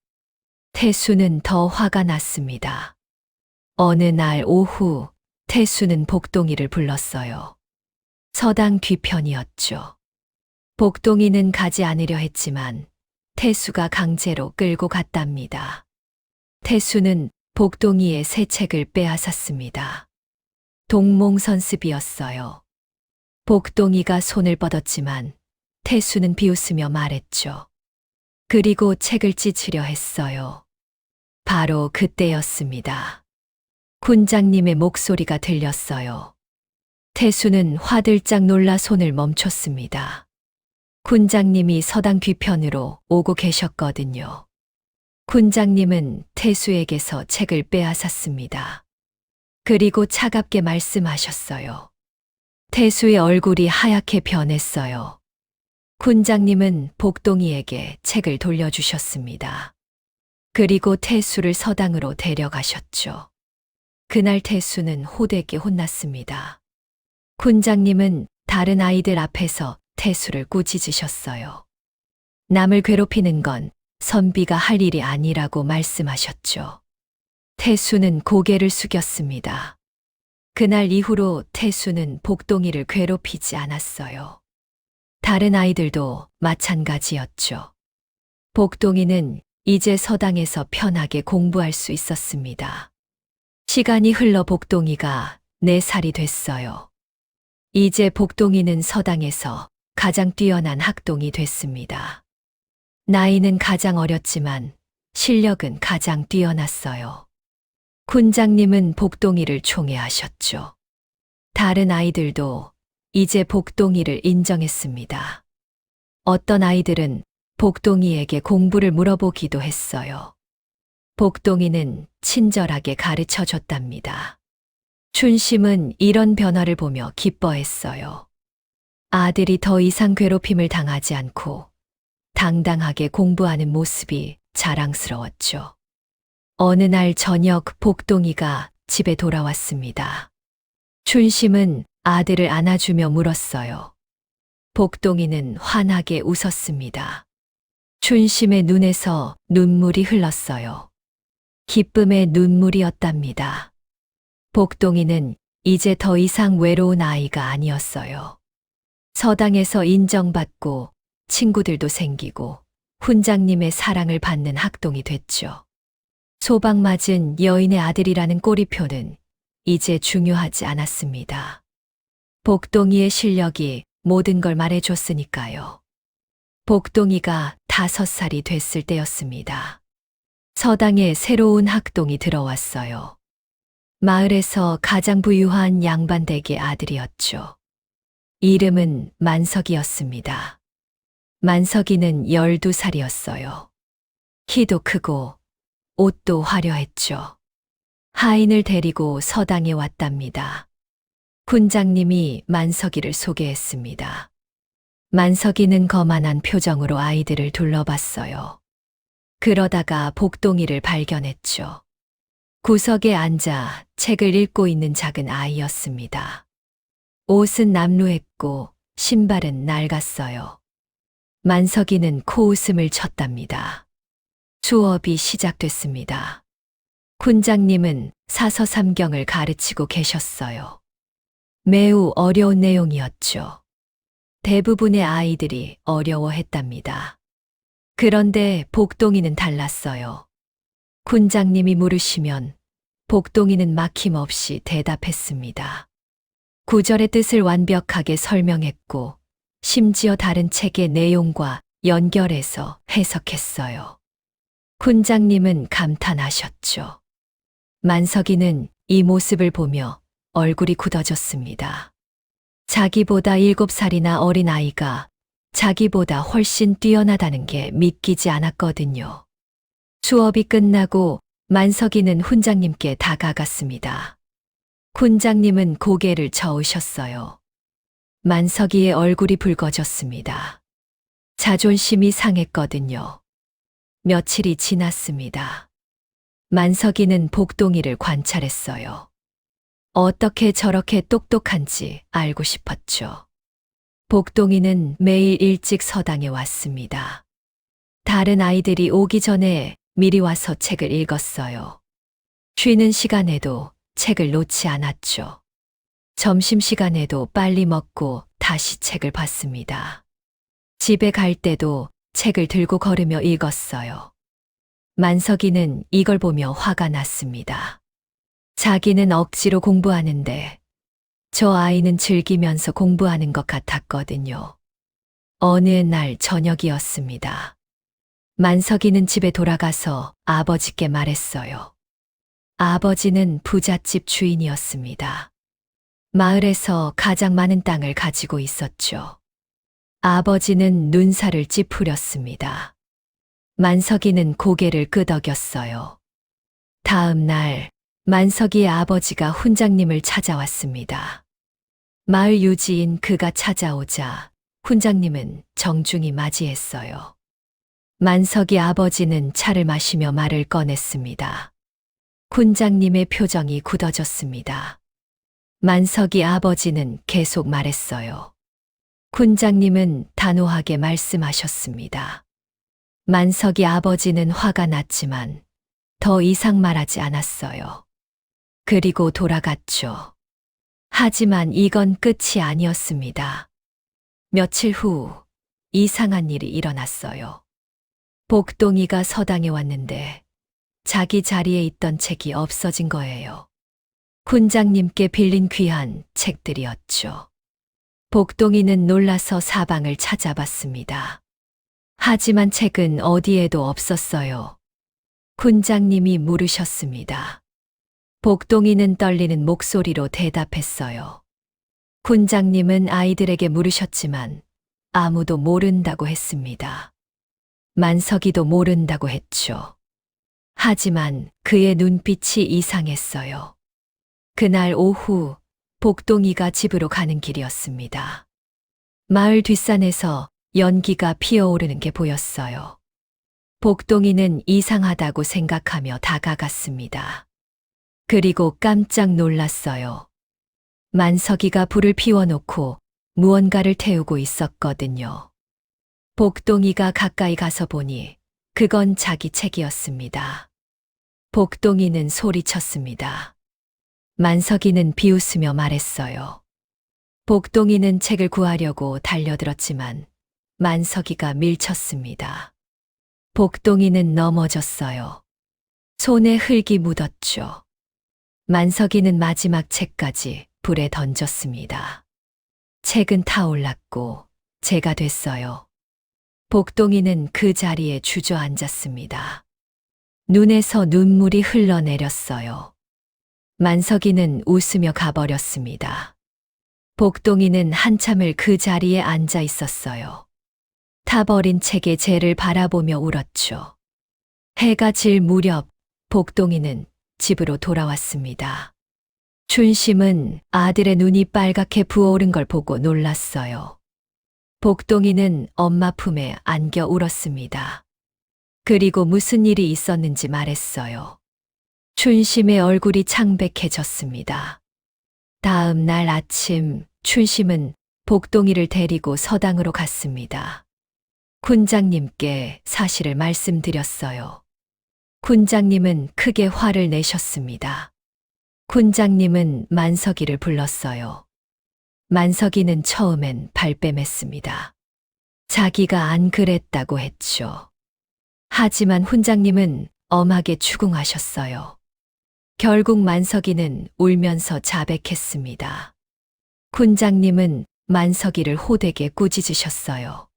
태수는 더 화가 났습니다. 어느 날 오후 태수는 복동이를 불렀어요. 서당 뒤편이었죠. 복동이는 가지 않으려 했지만 태수가 강제로 끌고 갔답니다. 태수는 복동이의 새 책을 빼앗았습니다. 동몽선습이었어요. 복동이가 손을 뻗었지만 태수는 비웃으며 말했죠. 그리고 책을 찢으려 했어요. 바로 그때였습니다. 훈장님의 목소리가 들렸어요. 태수는 화들짝 놀라 손을 멈췄습니다. 훈장님이 서당 뒤편으로 오고 계셨거든요. 훈장님은 태수에게서 책을 빼앗았습니다. 그리고 차갑게 말씀하셨어요. 태수의 얼굴이 하얗게 변했어요. 훈장님은 복동이에게 책을 돌려주셨습니다. 그리고 태수를 서당으로 데려가셨죠. 그날 태수는 호되게 혼났습니다. 훈장님은 다른 아이들 앞에서 태수를 꾸짖으셨어요. 남을 괴롭히는 건 선비가 할 일이 아니라고 말씀하셨죠. 태수는 고개를 숙였습니다. 그날 이후로 태수는 복동이를 괴롭히지 않았어요. 다른 아이들도 마찬가지였죠. 복동이는 이제 서당에서 편하게 공부할 수 있었습니다. 시간이 흘러 복동이가 4살이 됐어요. 이제 복동이는 서당에서 가장 뛰어난 학동이 됐습니다. 나이는 가장 어렸지만 실력은 가장 뛰어났어요. 훈장님은 복동이를 총애하셨죠. 다른 아이들도 이제 복동이를 인정했습니다. 어떤 아이들은 복동이에게 공부를 물어보기도 했어요. 복동이는 친절하게 가르쳐 줬답니다. 춘심은 이런 변화를 보며 기뻐했어요. 아들이 더 이상 괴롭힘을 당하지 않고 당당하게 공부하는 모습이 자랑스러웠죠. 어느 날 저녁 복동이가 집에 돌아왔습니다. 춘심은 아들을 안아주며 물었어요. 복동이는 환하게 웃었습니다. 춘심의 눈에서 눈물이 흘렀어요. 기쁨의 눈물이었답니다. 복동이는 이제 더 이상 외로운 아이가 아니었어요. 서당에서 인정받고 친구들도 생기고 훈장님의 사랑을 받는 학동이 됐죠. 소방 맞은 여인의 아들이라는 꼬리표는 이제 중요하지 않았습니다. 복동이의 실력이 모든 걸 말해줬으니까요. 복동이가 5살이 됐을 때였습니다. 서당에 새로운 학동이 들어왔어요. 마을에서 가장 부유한 양반댁의 아들이었죠. 이름은 만석이었습니다. 만석이는 12살이었어요. 키도 크고 옷도 화려했죠. 하인을 데리고 서당에 왔답니다. 훈장님이 만석이를 소개했습니다. 만석이는 거만한 표정으로 아이들을 둘러봤어요. 그러다가 복동이를 발견했죠. 구석에 앉아 책을 읽고 있는 작은 아이였습니다. 옷은 남루했고 신발은 낡았어요. 만석이는 코웃음을 쳤답니다. 수업이 시작됐습니다. 훈장님은 사서삼경을 가르치고 계셨어요. 매우 어려운 내용이었죠. 대부분의 아이들이 어려워했답니다. 그런데 복동이는 달랐어요. 군장님이 물으시면 복동이는 막힘없이 대답했습니다. 구절의 뜻을 완벽하게 설명했고, 심지어 다른 책의 내용과 연결해서 해석했어요. 군장님은 감탄하셨죠. 만석이는 이 모습을 보며 얼굴이 굳어졌습니다. 자기보다 7살이나 어린 아이가 자기보다 훨씬 뛰어나다는 게 믿기지 않았거든요. 수업이 끝나고 만석이는 훈장님께 다가갔습니다. 훈장님은 고개를 저으셨어요. 만석이의 얼굴이 붉어졌습니다. 자존심이 상했거든요. 며칠이 지났습니다. 만석이는 복동이를 관찰했어요. 어떻게 저렇게 똑똑한지 알고 싶었죠. 복동이는 매일 일찍 서당에 왔습니다. 다른 아이들이 오기 전에 미리 와서 책을 읽었어요. 쉬는 시간에도 책을 놓지 않았죠. 점심시간에도 빨리 먹고 다시 책을 봤습니다. 집에 갈 때도 책을 들고 걸으며 읽었어요. 만석이는 이걸 보며 화가 났습니다. 자기는 억지로 공부하는데 저 아이는 즐기면서 공부하는 것 같았거든요. 어느 날 저녁이었습니다. 만석이는 집에 돌아가서 아버지께 말했어요. 아버지는 부잣집 주인이었습니다. 마을에서 가장 많은 땅을 가지고 있었죠. 아버지는 눈살을 찌푸렸습니다. 만석이는 고개를 끄덕였어요. 다음 날 만석이의 아버지가 훈장님을 찾아왔습니다. 마을 유지인 그가 찾아오자 훈장님은 정중히 맞이했어요. 만석이 아버지는 차를 마시며 말을 꺼냈습니다. 훈장님의 표정이 굳어졌습니다. 만석이 아버지는 계속 말했어요. 훈장님은 단호하게 말씀하셨습니다. 만석이 아버지는 화가 났지만 더 이상 말하지 않았어요. 그리고 돌아갔죠. 하지만 이건 끝이 아니었습니다. 며칠 후 이상한 일이 일어났어요. 복동이가 서당에 왔는데 자기 자리에 있던 책이 없어진 거예요. 훈장님께 빌린 귀한 책들이었죠. 복동이는 놀라서 사방을 찾아봤습니다. 하지만 책은 어디에도 없었어요. 훈장님이 물으셨습니다. 복동이는 떨리는 목소리로 대답했어요. 훈장님은 아이들에게 물으셨지만 아무도 모른다고 했습니다. 만석이도 모른다고 했죠. 하지만 그의 눈빛이 이상했어요. 그날 오후 복동이가 집으로 가는 길이었습니다. 마을 뒷산에서 연기가 피어오르는 게 보였어요. 복동이는 이상하다고 생각하며 다가갔습니다. 그리고 깜짝 놀랐어요. 만석이가 불을 피워놓고 무언가를 태우고 있었거든요. 복동이가 가까이 가서 보니 그건 자기 책이었습니다. 복동이는 소리쳤습니다. 만석이는 비웃으며 말했어요. 복동이는 책을 구하려고 달려들었지만 만석이가 밀쳤습니다. 복동이는 넘어졌어요. 손에 흙이 묻었죠. 만석이는 마지막 책까지 불에 던졌습니다. 책은 타올랐고 재가 됐어요. 복동이는 그 자리에 주저앉았습니다. 눈에서 눈물이 흘러내렸어요. 만석이는 웃으며 가버렸습니다. 복동이는 한참을 그 자리에 앉아 있었어요. 타버린 책의 재를 바라보며 울었죠. 해가 질 무렵 복동이는 집으로 돌아왔습니다. 춘심은 아들의 눈이 빨갛게 부어오른 걸 보고 놀랐어요. 복동이는 엄마 품에 안겨 울었습니다. 그리고 무슨 일이 있었는지 말했어요. 춘심의 얼굴이 창백해졌습니다. 다음 날 아침 춘심은 복동이를 데리고 서당으로 갔습니다. 훈장님께 사실을 말씀드렸어요. 훈장님은 크게 화를 내셨습니다. 훈장님은 만석이를 불렀어요. 만석이는 처음엔 발뺌했습니다. 자기가 안 그랬다고 했죠. 하지만 훈장님은 엄하게 추궁하셨어요. 결국 만석이는 울면서 자백했습니다. 훈장님은 만석이를 호되게 꾸짖으셨어요.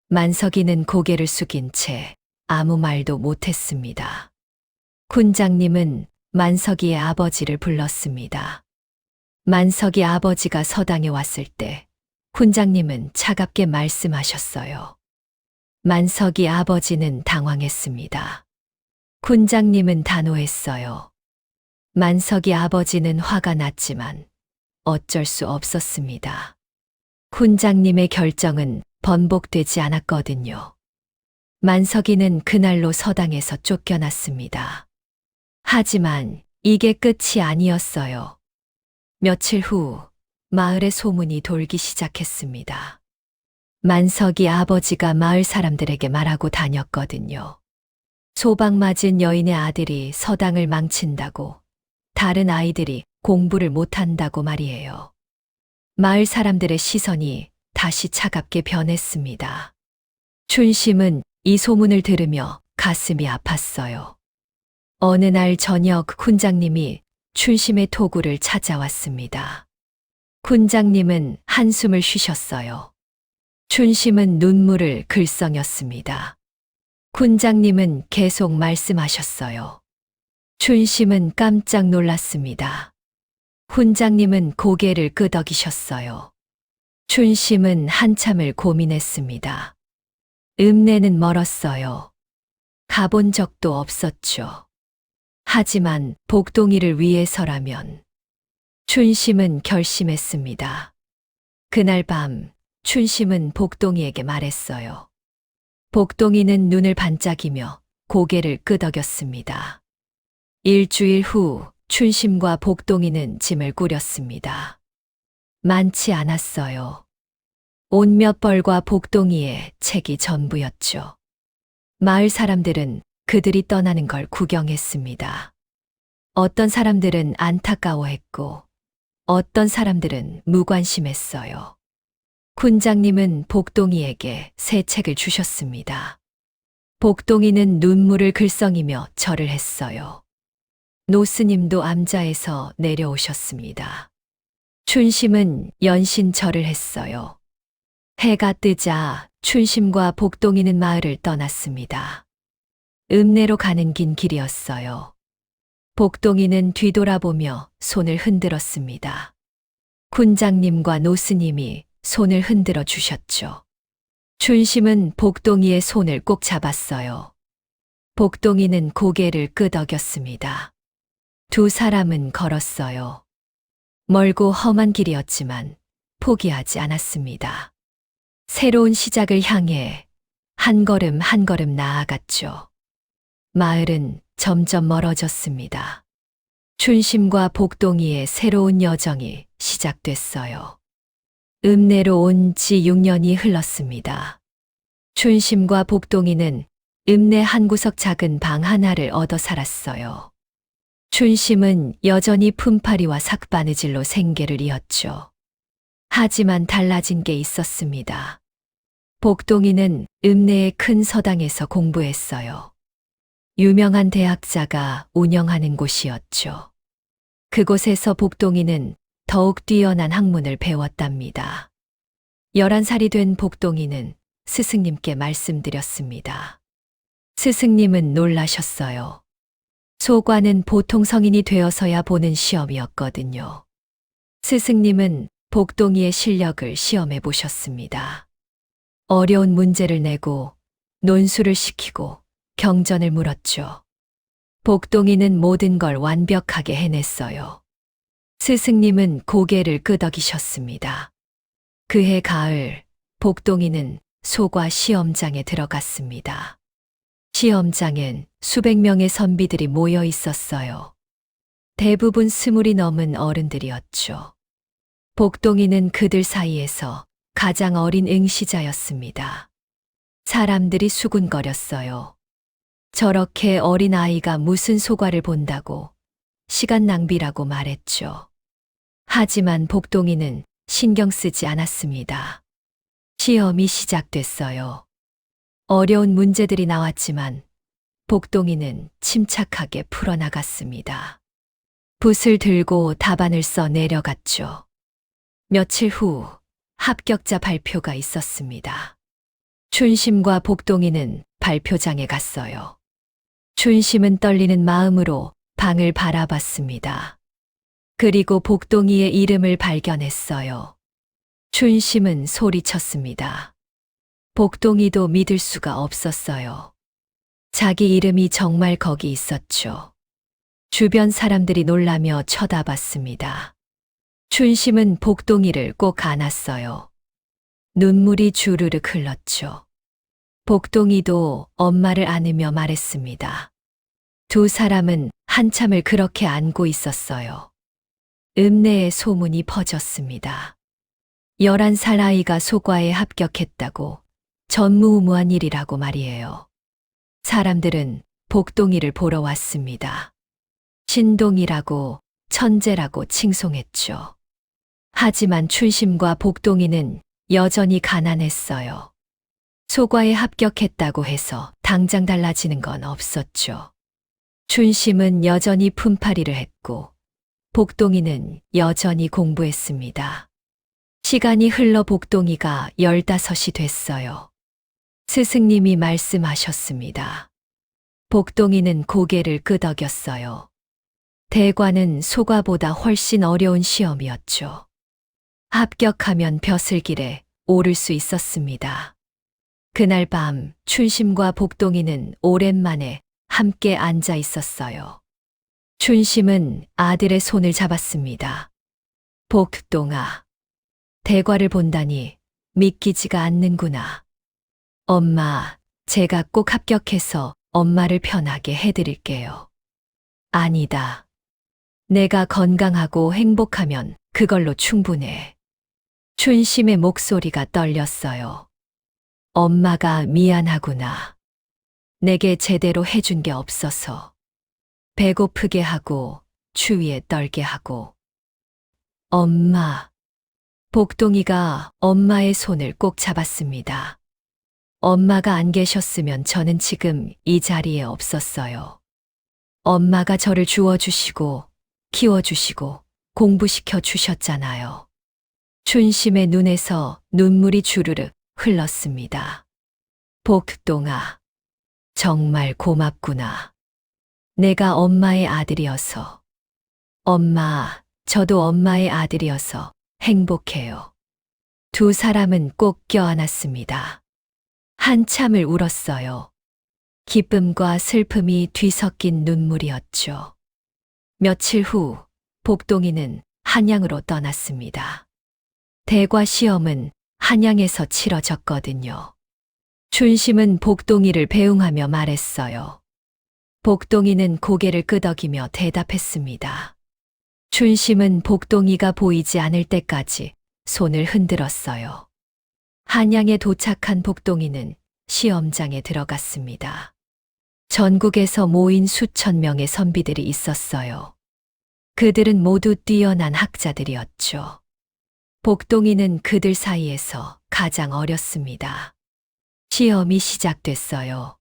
만석이는 고개를 숙인 채 아무 말도 못했습니다. 훈장님은 만석이의 아버지를 불렀습니다. 만석이 아버지가 서당에 왔을 때 훈장님은 차갑게 말씀하셨어요. 만석이 아버지는 당황했습니다. 훈장님은 단호했어요. 만석이 아버지는 화가 났지만 어쩔 수 없었습니다. 훈장님의 결정은 번복되지 않았거든요. 만석이는 그날로 서당에서 쫓겨났습니다. 하지만 이게 끝이 아니었어요. 며칠 후 마을에 소문이 돌기 시작했습니다. 만석이 아버지가 마을 사람들에게 말하고 다녔거든요. 소방 맞은 여인의 아들이 서당을 망친다고, 다른 아이들이 공부를 못한다고 말이에요. 마을 사람들의 시선이 다시 차갑게 변했습니다. 춘심은 이 소문을 들으며 가슴이 아팠어요. 어느 날 저녁 훈장님이 춘심의 토구를 찾아왔습니다. 훈장님은 한숨을 쉬셨어요. 춘심은 눈물을 글썽였습니다. 훈장님은 계속 말씀하셨어요. 춘심은 깜짝 놀랐습니다. 훈장님은 고개를 끄덕이셨어요. 춘심은 한참을 고민했습니다. 읍내는 멀었어요. 가본 적도 없었죠. 하지만 복동이를 위해서라면 춘심은 결심했습니다. 그날 밤 춘심은 복동이에게 말했어요. 복동이는 눈을 반짝이며 고개를 끄덕였습니다. 일주일 후 춘심과 복동이는 짐을 꾸렸습니다. 많지 않았어요. 옷 몇 벌과 복동이의 책이 전부였죠. 마을 사람들은 그들이 떠나는 걸 구경했습니다. 어떤 사람들은 안타까워했고 어떤 사람들은 무관심했어요. 훈장님은 복동이에게 새 책을 주셨습니다. 복동이는 눈물을 글썽이며 절을 했어요. 노스님도 암자에서 내려오셨습니다. 춘심은 연신절을 했어요. 해가 뜨자 춘심과 복동이는 마을을 떠났습니다. 읍내로 가는 긴 길이었어요. 복동이는 뒤돌아보며 손을 흔들었습니다. 훈장님과 노스님이 손을 흔들어 주셨죠. 춘심은 복동이의 손을 꼭 잡았어요. 복동이는 고개를 끄덕였습니다. 두 사람은 걸었어요. 멀고 험한 길이었지만 포기하지 않았습니다. 새로운 시작을 향해 한 걸음 한 걸음 나아갔죠. 마을은 점점 멀어졌습니다. 춘심과 복동이의 새로운 여정이 시작됐어요. 읍내로 온 지 6년이 흘렀습니다. 춘심과 복동이는 읍내 한 구석 작은 방 하나를 얻어 살았어요. 춘심은 여전히 품팔이와 삭바느질로 생계를 이었죠. 하지만 달라진 게 있었습니다. 복동이는 읍내의 큰 서당에서 공부했어요. 유명한 대학자가 운영하는 곳이었죠. 그곳에서 복동이는 더욱 뛰어난 학문을 배웠답니다. 11살이 된 복동이는 스승님께 말씀드렸습니다. 스승님은 놀라셨어요. 소관은 보통 성인이 되어서야 보는 시험이었거든요. 스승님은 복동이의 실력을 시험해 보셨습니다. 어려운 문제를 내고 논술을 시키고 경전을 물었죠. 복동이는 모든 걸 완벽하게 해냈어요. 스승님은 고개를 끄덕이셨습니다. 그해 가을, 복동이는 소과 시험장에 들어갔습니다. 시험장엔 수백 명의 선비들이 모여 있었어요. 대부분 20이 넘은 어른들이었죠. 복동이는 그들 사이에서 가장 어린 응시자였습니다. 사람들이 수군거렸어요. 저렇게 어린 아이가 무슨 소과를 본다고 시간 낭비라고 말했죠. 하지만 복동이는 신경 쓰지 않았습니다. 시험이 시작됐어요. 어려운 문제들이 나왔지만 복동이는 침착하게 풀어나갔습니다. 붓을 들고 답안을 써 내려갔죠. 며칠 후 합격자 발표가 있었습니다. 춘심과 복동이는 발표장에 갔어요. 춘심은 떨리는 마음으로 방을 바라봤습니다. 그리고 복동이의 이름을 발견했어요. 춘심은 소리쳤습니다. 복동이도 믿을 수가 없었어요. 자기 이름이 정말 거기 있었죠. 주변 사람들이 놀라며 쳐다봤습니다. 춘심은 복동이를 꼭 안았어요. 눈물이 주르륵 흘렀죠. 복동이도 엄마를 안으며 말했습니다. 두 사람은 한참을 그렇게 안고 있었어요. 읍내에 소문이 퍼졌습니다. 11살 아이가 소과에 합격했다고. 전무후무한 일이라고 말이에요. 사람들은 복동이를 보러 왔습니다. 신동이라고, 천재라고 칭송했죠. 하지만 춘심과 복동이는 여전히 가난했어요. 소과에 합격했다고 해서 당장 달라지는 건 없었죠. 춘심은 여전히 품팔이를 했고, 복동이는 여전히 공부했습니다. 시간이 흘러 복동이가 15이 됐어요. 스승님이 말씀하셨습니다. 복동이는 고개를 끄덕였어요. 대과는 소과보다 훨씬 어려운 시험이었죠. 합격하면 벼슬길에 오를 수 있었습니다. 그날 밤 춘심과 복동이는 오랜만에 함께 앉아 있었어요. 춘심은 아들의 손을 잡았습니다. 복동아, 대과를 본다니 믿기지가 않는구나. 엄마, 제가 꼭 합격해서 엄마를 편하게 해드릴게요. 아니다. 내가 건강하고 행복하면 그걸로 충분해. 춘심의 목소리가 떨렸어요. 엄마가 미안하구나. 내게 제대로 해준 게 없어서. 배고프게 하고 추위에 떨게 하고. 엄마. 복동이가 엄마의 손을 꼭 잡았습니다. 엄마가 안 계셨으면 저는 지금 이 자리에 없었어요. 엄마가 저를 주워주시고, 키워주시고, 공부시켜 주셨잖아요. 춘심의 눈에서 눈물이 주르륵 흘렀습니다. 복동아, 정말 고맙구나. 내가 엄마의 아들이어서. 엄마, 저도 엄마의 아들이어서 행복해요. 두 사람은 꼭 껴안았습니다. 한참을 울었어요. 기쁨과 슬픔이 뒤섞인 눈물이었죠. 며칠 후 복동이는 한양으로 떠났습니다. 대과 시험은 한양에서 치러졌거든요. 춘심은 복동이를 배웅하며 말했어요. 복동이는 고개를 끄덕이며 대답했습니다. 춘심은 복동이가 보이지 않을 때까지 손을 흔들었어요. 한양에 도착한 복동이는 시험장에 들어갔습니다. 전국에서 모인 수천 명의 선비들이 있었어요. 그들은 모두 뛰어난 학자들이었죠. 복동이는 그들 사이에서 가장 어렸습니다. 시험이 시작됐어요.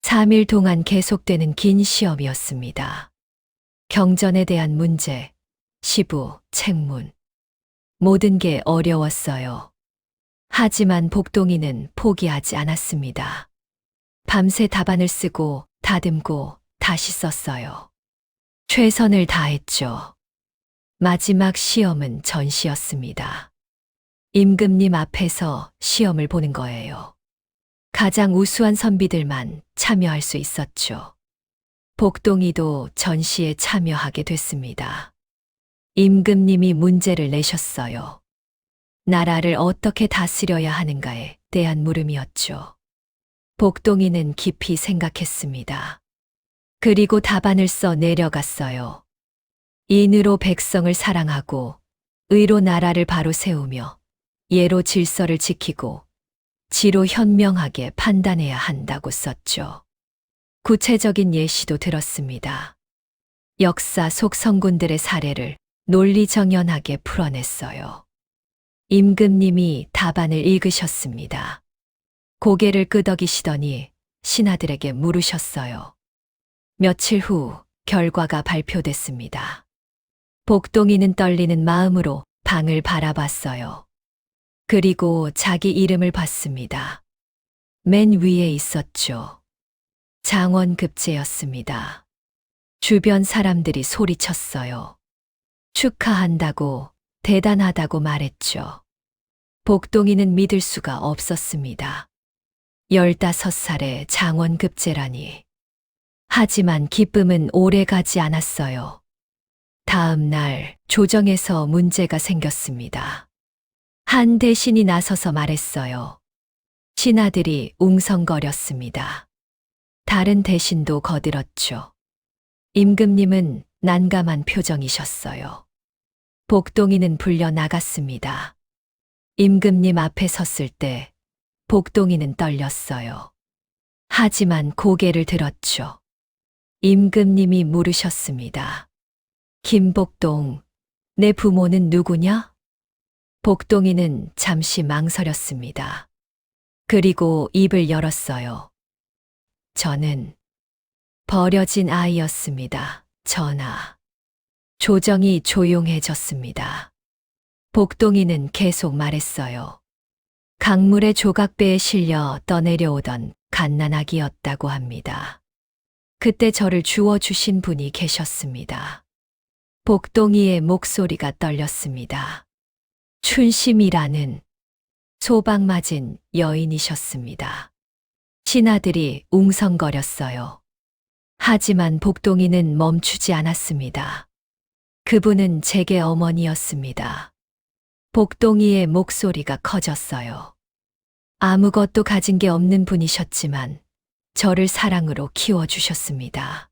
3일 동안 계속되는 긴 시험이었습니다. 경전에 대한 문제, 시부, 책문. 모든 게 어려웠어요. 하지만 복동이는 포기하지 않았습니다. 밤새 답안을 쓰고 다듬고 다시 썼어요. 최선을 다했죠. 마지막 시험은 전시였습니다. 임금님 앞에서 시험을 보는 거예요. 가장 우수한 선비들만 참여할 수 있었죠. 복동이도 전시에 참여하게 됐습니다. 임금님이 문제를 내셨어요. 나라를 어떻게 다스려야 하는가에 대한 물음이었죠. 복동이는 깊이 생각했습니다. 그리고 답안을 써 내려갔어요. 인으로 백성을 사랑하고 의로 나라를 바로 세우며 예로 질서를 지키고 지로 현명하게 판단해야 한다고 썼죠. 구체적인 예시도 들었습니다. 역사 속 성군들의 사례를 논리정연하게 풀어냈어요. 임금님이 답안을 읽으셨습니다. 고개를 끄덕이시더니 신하들에게 물으셨어요. 며칠 후 결과가 발표됐습니다. 복동이는 떨리는 마음으로 방을 바라봤어요. 그리고 자기 이름을 봤습니다. 맨 위에 있었죠. 장원급제였습니다. 주변 사람들이 소리쳤어요. 축하한다고, 대단하다고 말했죠. 복동이는 믿을 수가 없었습니다. 15살에 장원급제라니. 하지만 기쁨은 오래 가지 않았어요. 다음 날 조정에서 문제가 생겼습니다. 한 대신이 나서서 말했어요. 신하들이 웅성거렸습니다. 다른 대신도 거들었죠. 임금님은 난감한 표정이셨어요. 복동이는 불려 나갔습니다. 임금님 앞에 섰을 때 복동이는 떨렸어요. 하지만 고개를 들었죠. 임금님이 물으셨습니다. 김복동, 내 부모는 누구냐? 복동이는 잠시 망설였습니다. 그리고 입을 열었어요. 저는 버려진 아이였습니다. 전하. 조정이 조용해졌습니다. 복동이는 계속 말했어요. 강물의 조각배에 실려 떠내려오던 갓난아기였다고 합니다. 그때 저를 주워주신 분이 계셨습니다. 복동이의 목소리가 떨렸습니다. 춘심이라는 소방 맞은 여인이셨습니다. 신하들이 웅성거렸어요. 하지만 복동이는 멈추지 않았습니다. 그분은 제게 어머니였습니다. 복동이의 목소리가 커졌어요. 아무것도 가진 게 없는 분이셨지만 저를 사랑으로 키워주셨습니다.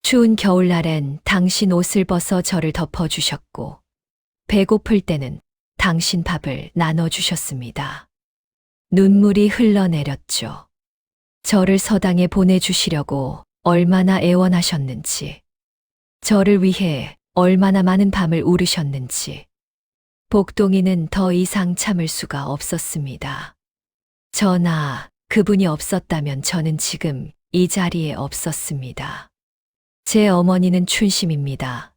추운 겨울날엔 당신 옷을 벗어 저를 덮어주셨고, 배고플 때는 당신 밥을 나눠주셨습니다. 눈물이 흘러내렸죠. 저를 서당에 보내주시려고 얼마나 애원하셨는지, 저를 위해 얼마나 많은 밤을 울으셨는지, 복동이는 더 이상 참을 수가 없었습니다. 전하, 그분이 없었다면 저는 지금 이 자리에 없었습니다. 제 어머니는 춘심입니다.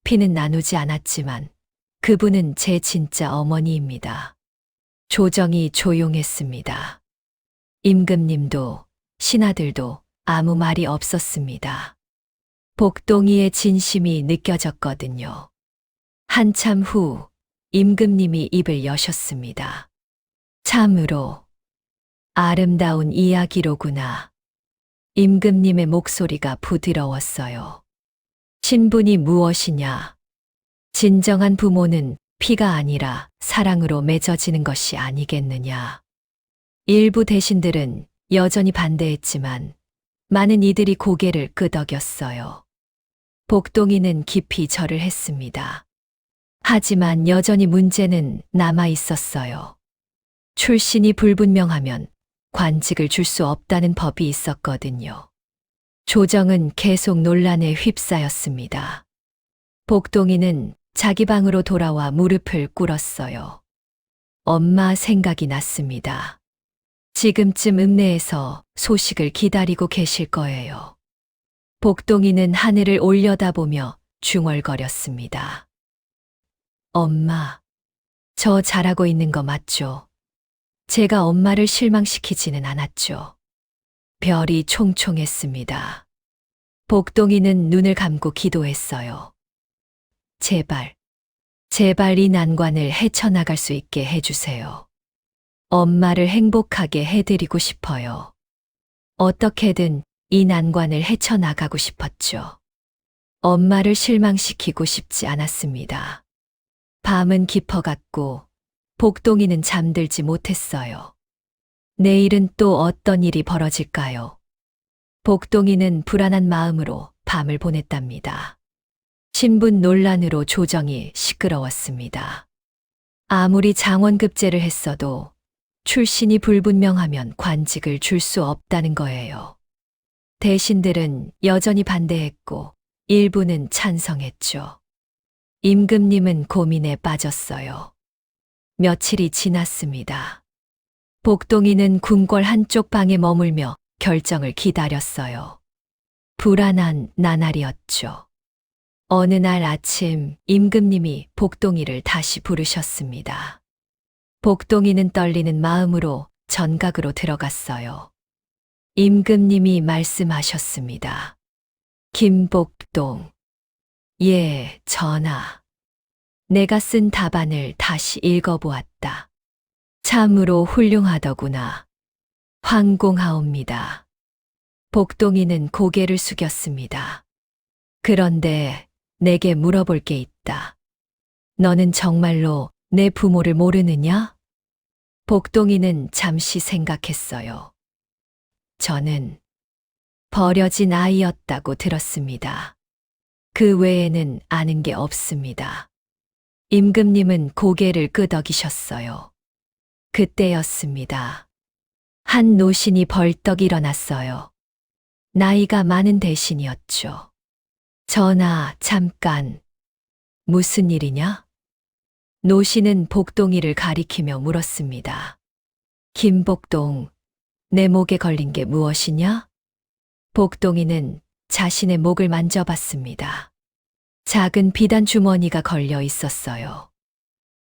피는 나누지 않았지만 그분은 제 진짜 어머니입니다. 조정이 조용했습니다. 임금님도 신하들도 아무 말이 없었습니다. 복동이의 진심이 느껴졌거든요. 한참 후 임금님이 입을 여셨습니다. 참으로 아름다운 이야기로구나. 임금님의 목소리가 부드러웠어요. 신분이 무엇이냐? 진정한 부모는 피가 아니라 사랑으로 맺어지는 것이 아니겠느냐. 일부 대신들은 여전히 반대했지만 많은 이들이 고개를 끄덕였어요. 복동이는 깊이 절을 했습니다. 하지만 여전히 문제는 남아 있었어요. 출신이 불분명하면 관직을 줄 수 없다는 법이 있었거든요. 조정은 계속 논란에 휩싸였습니다. 복동이는 자기 방으로 돌아와 무릎을 꿇었어요. 엄마 생각이 났습니다. 지금쯤 읍내에서 소식을 기다리고 계실 거예요. 복동이는 하늘을 올려다보며 중얼거렸습니다. 엄마, 저 잘하고 있는 거 맞죠? 제가 엄마를 실망시키지는 않았죠. 별이 총총했습니다. 복동이는 눈을 감고 기도했어요. 제발, 제발 이 난관을 헤쳐나갈 수 있게 해주세요. 엄마를 행복하게 해드리고 싶어요. 어떻게든 이 난관을 헤쳐나가고 싶었죠. 엄마를 실망시키고 싶지 않았습니다. 밤은 깊어갔고 복동이는 잠들지 못했어요. 내일은 또 어떤 일이 벌어질까요? 복동이는 불안한 마음으로 밤을 보냈답니다. 신분 논란으로 조정이 시끄러웠습니다. 아무리 장원급제를 했어도 출신이 불분명하면 관직을 줄 수 없다는 거예요. 대신들은 여전히 반대했고 일부는 찬성했죠. 임금님은 고민에 빠졌어요. 며칠이 지났습니다. 복동이는 궁궐 한쪽 방에 머물며 결정을 기다렸어요. 불안한 나날이었죠. 어느 날 아침 임금님이 복동이를 다시 부르셨습니다. 복동이는 떨리는 마음으로 전각으로 들어갔어요. 임금님이 말씀하셨습니다. 김복동. 예, 전하. 내가 쓴 답안을 다시 읽어보았다. 참으로 훌륭하더구나. 황공하옵니다. 복동이는 고개를 숙였습니다. 그런데 내게 물어볼 게 있다. 너는 정말로 내 부모를 모르느냐? 복동이는 잠시 생각했어요. 저는 버려진 아이였다고 들었습니다. 그 외에는 아는 게 없습니다. 임금님은 고개를 끄덕이셨어요. 그때였습니다. 한 노신이 벌떡 일어났어요. 나이가 많은 대신이었죠. 전하, 잠깐. 무슨 일이냐? 노신은 복동이를 가리키며 물었습니다. 김복동, 내 목에 걸린 게 무엇이냐? 복동이는 자신의 목을 만져봤습니다. 작은 비단 주머니가 걸려 있었어요.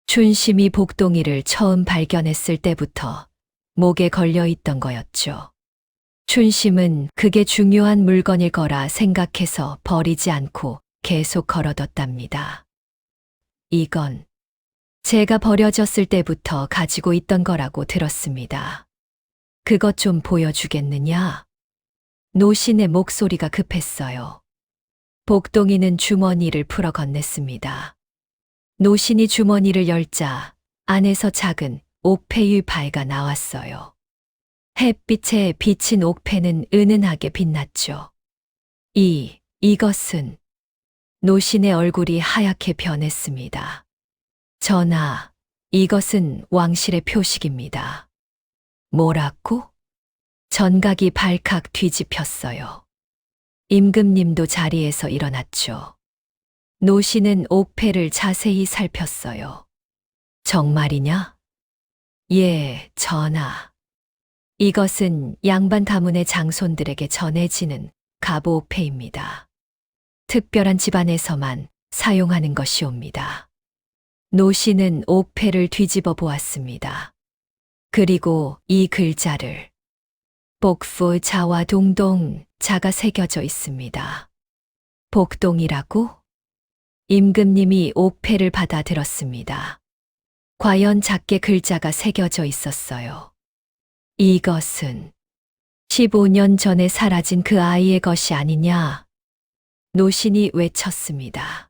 춘심이 복동이를 처음 발견했을 때부터 목에 걸려 있던 거였죠. 춘심은 그게 중요한 물건일 거라 생각해서 버리지 않고 계속 걸어뒀답니다. 이건 제가 버려졌을 때부터 가지고 있던 거라고 들었습니다. 그것 좀 보여주겠느냐? 노신의 목소리가 급했어요. 복동이는 주머니를 풀어 건넸습니다. 노신이 주머니를 열자 안에서 작은 옥패의 바위가 나왔어요. 햇빛에 비친 옥패는 은은하게 빛났죠. 이것은 노신의 얼굴이 하얗게 변했습니다. 전하, 이것은 왕실의 표식입니다. 뭐라고? 전각이 발칵 뒤집혔어요. 임금님도 자리에서 일어났죠. 노신은 옥패를 자세히 살폈어요. 정말이냐? 예, 전하. 이것은 양반 가문의 장손들에게 전해지는 갑오옥패입니다. 특별한 집안에서만 사용하는 것이옵니다. 노신은 옥패를 뒤집어 보았습니다. 그리고 이 글자를 복부 자와 동동 자가 새겨져 있습니다. 복동이라고? 임금님이 옥패를 받아들었습니다. 과연 작게 글자가 새겨져 있었어요. 이것은 15년 전에 사라진 그 아이의 것이 아니냐? 노신이 외쳤습니다.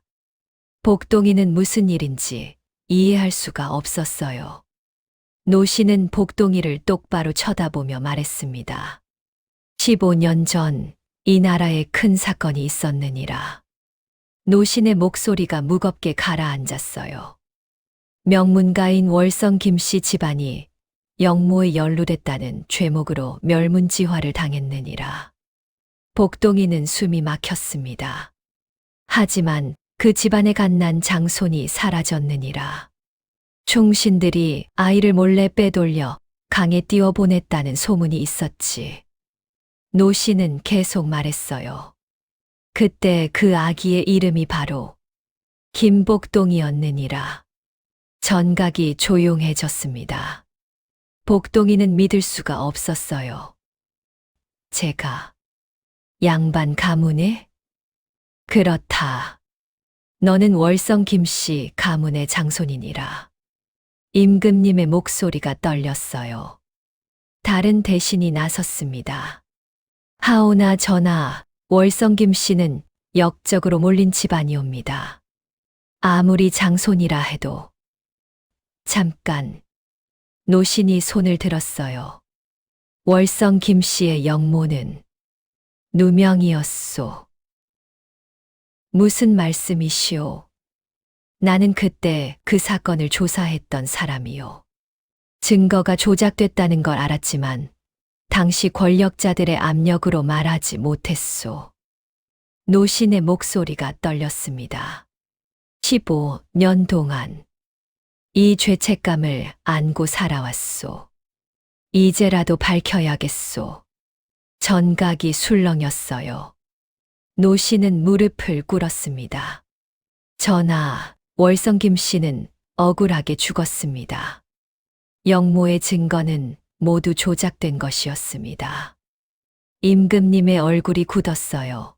복동이는 무슨 일인지 이해할 수가 없었어요. 노신은 복동이를 똑바로 쳐다보며 말했습니다. 15년 전 이 나라에 큰 사건이 있었느니라. 노신의 목소리가 무겁게 가라앉았어요. 명문가인 월성 김씨 집안이 영모에 연루됐다는 죄목으로 멸문지화를 당했느니라. 복동이는 숨이 막혔습니다. 하지만 그 집안의 갓난 장손이 사라졌느니라. 충신들이 아이를 몰래 빼돌려 강에 띄워보냈다는 소문이 있었지. 노신은 계속 말했어요. 그때 그 아기의 이름이 바로 김복동이었느니라. 전각이 조용해졌습니다. 복동이는 믿을 수가 없었어요. 제가 양반 가문에? 그렇다. 너는 월성 김씨 가문의 장손이니라. 임금님의 목소리가 떨렸어요. 다른 대신이 나섰습니다. 하오나 전하, 월성 김씨는 역적으로 몰린 집안이옵니다. 아무리 장손이라 해도. 잠깐. 노신이 손을 들었어요. 월성 김씨의 영모는 누명이었소. 무슨 말씀이시오? 나는 그때 그 사건을 조사했던 사람이요. 증거가 조작됐다는 걸 알았지만 당시 권력자들의 압력으로 말하지 못했소. 노신의 목소리가 떨렸습니다. 15년 동안 이 죄책감을 안고 살아왔소. 이제라도 밝혀야겠소. 전각이 술렁였어요. 노 씨는 무릎을 꿇었습니다. 전하, 월성 김 씨는 억울하게 죽었습니다. 영모의 증거는 모두 조작된 것이었습니다. 임금님의 얼굴이 굳었어요.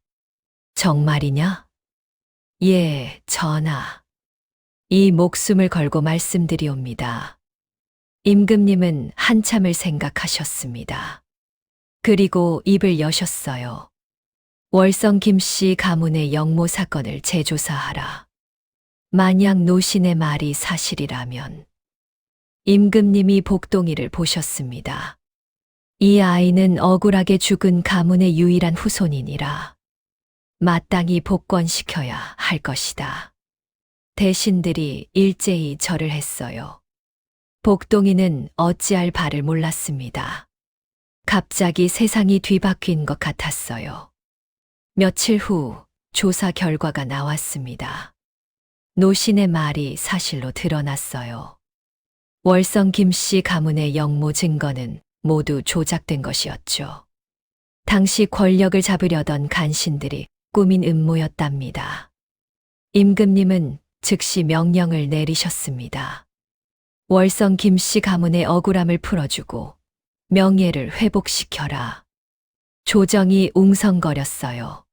정말이냐? 예, 전하. 이 목숨을 걸고 말씀드리옵니다. 임금님은 한참을 생각하셨습니다. 그리고 입을 여셨어요. 월성 김씨 가문의 영모 사건을 재조사하라. 만약 노신의 말이 사실이라면 임금님이 복동이를 보셨습니다. 이 아이는 억울하게 죽은 가문의 유일한 후손이니라. 마땅히 복권시켜야 할 것이다. 대신들이 일제히 절을 했어요. 복동이는 어찌할 바를 몰랐습니다. 갑자기 세상이 뒤바뀐 것 같았어요. 며칠 후 조사 결과가 나왔습니다. 노신의 말이 사실로 드러났어요. 월성 김씨 가문의 영모 증거는 모두 조작된 것이었죠. 당시 권력을 잡으려던 간신들이 꾸민 음모였답니다. 임금님은 즉시 명령을 내리셨습니다. 월성 김씨 가문의 억울함을 풀어주고 명예를 회복시켜라. 조정이 웅성거렸어요.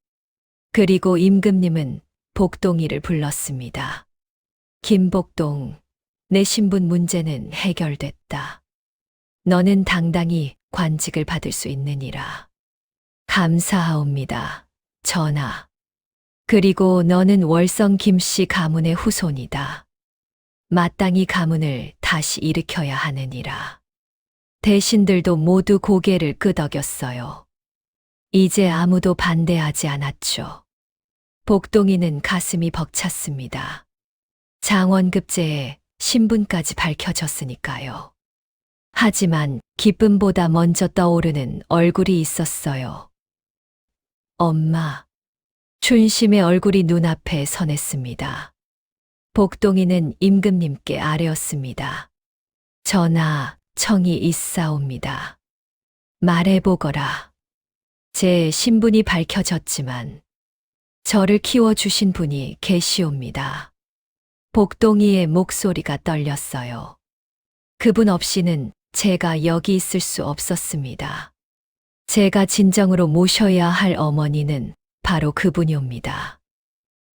그리고 임금님은 복동이를 불렀습니다. 김복동, 내 신분 문제는 해결됐다. 너는 당당히 관직을 받을 수 있느니라. 감사하옵니다, 전하. 그리고 너는 월성 김씨 가문의 후손이다. 마땅히 가문을 다시 일으켜야 하느니라. 대신들도 모두 고개를 끄덕였어요. 이제 아무도 반대하지 않았죠. 복동이는 가슴이 벅찼습니다. 장원급제에 신분까지 밝혀졌으니까요. 하지만 기쁨보다 먼저 떠오르는 얼굴이 있었어요. 엄마. 춘심의 얼굴이 눈앞에 선했습니다. 복동이는 임금님께 아뢰었습니다. 전하, 청이 있사옵니다. 말해보거라. 제 신분이 밝혀졌지만 저를 키워주신 분이 계시옵니다. 복동이의 목소리가 떨렸어요. 그분 없이는 제가 여기 있을 수 없었습니다. 제가 진정으로 모셔야 할 어머니는 바로 그분이옵니다.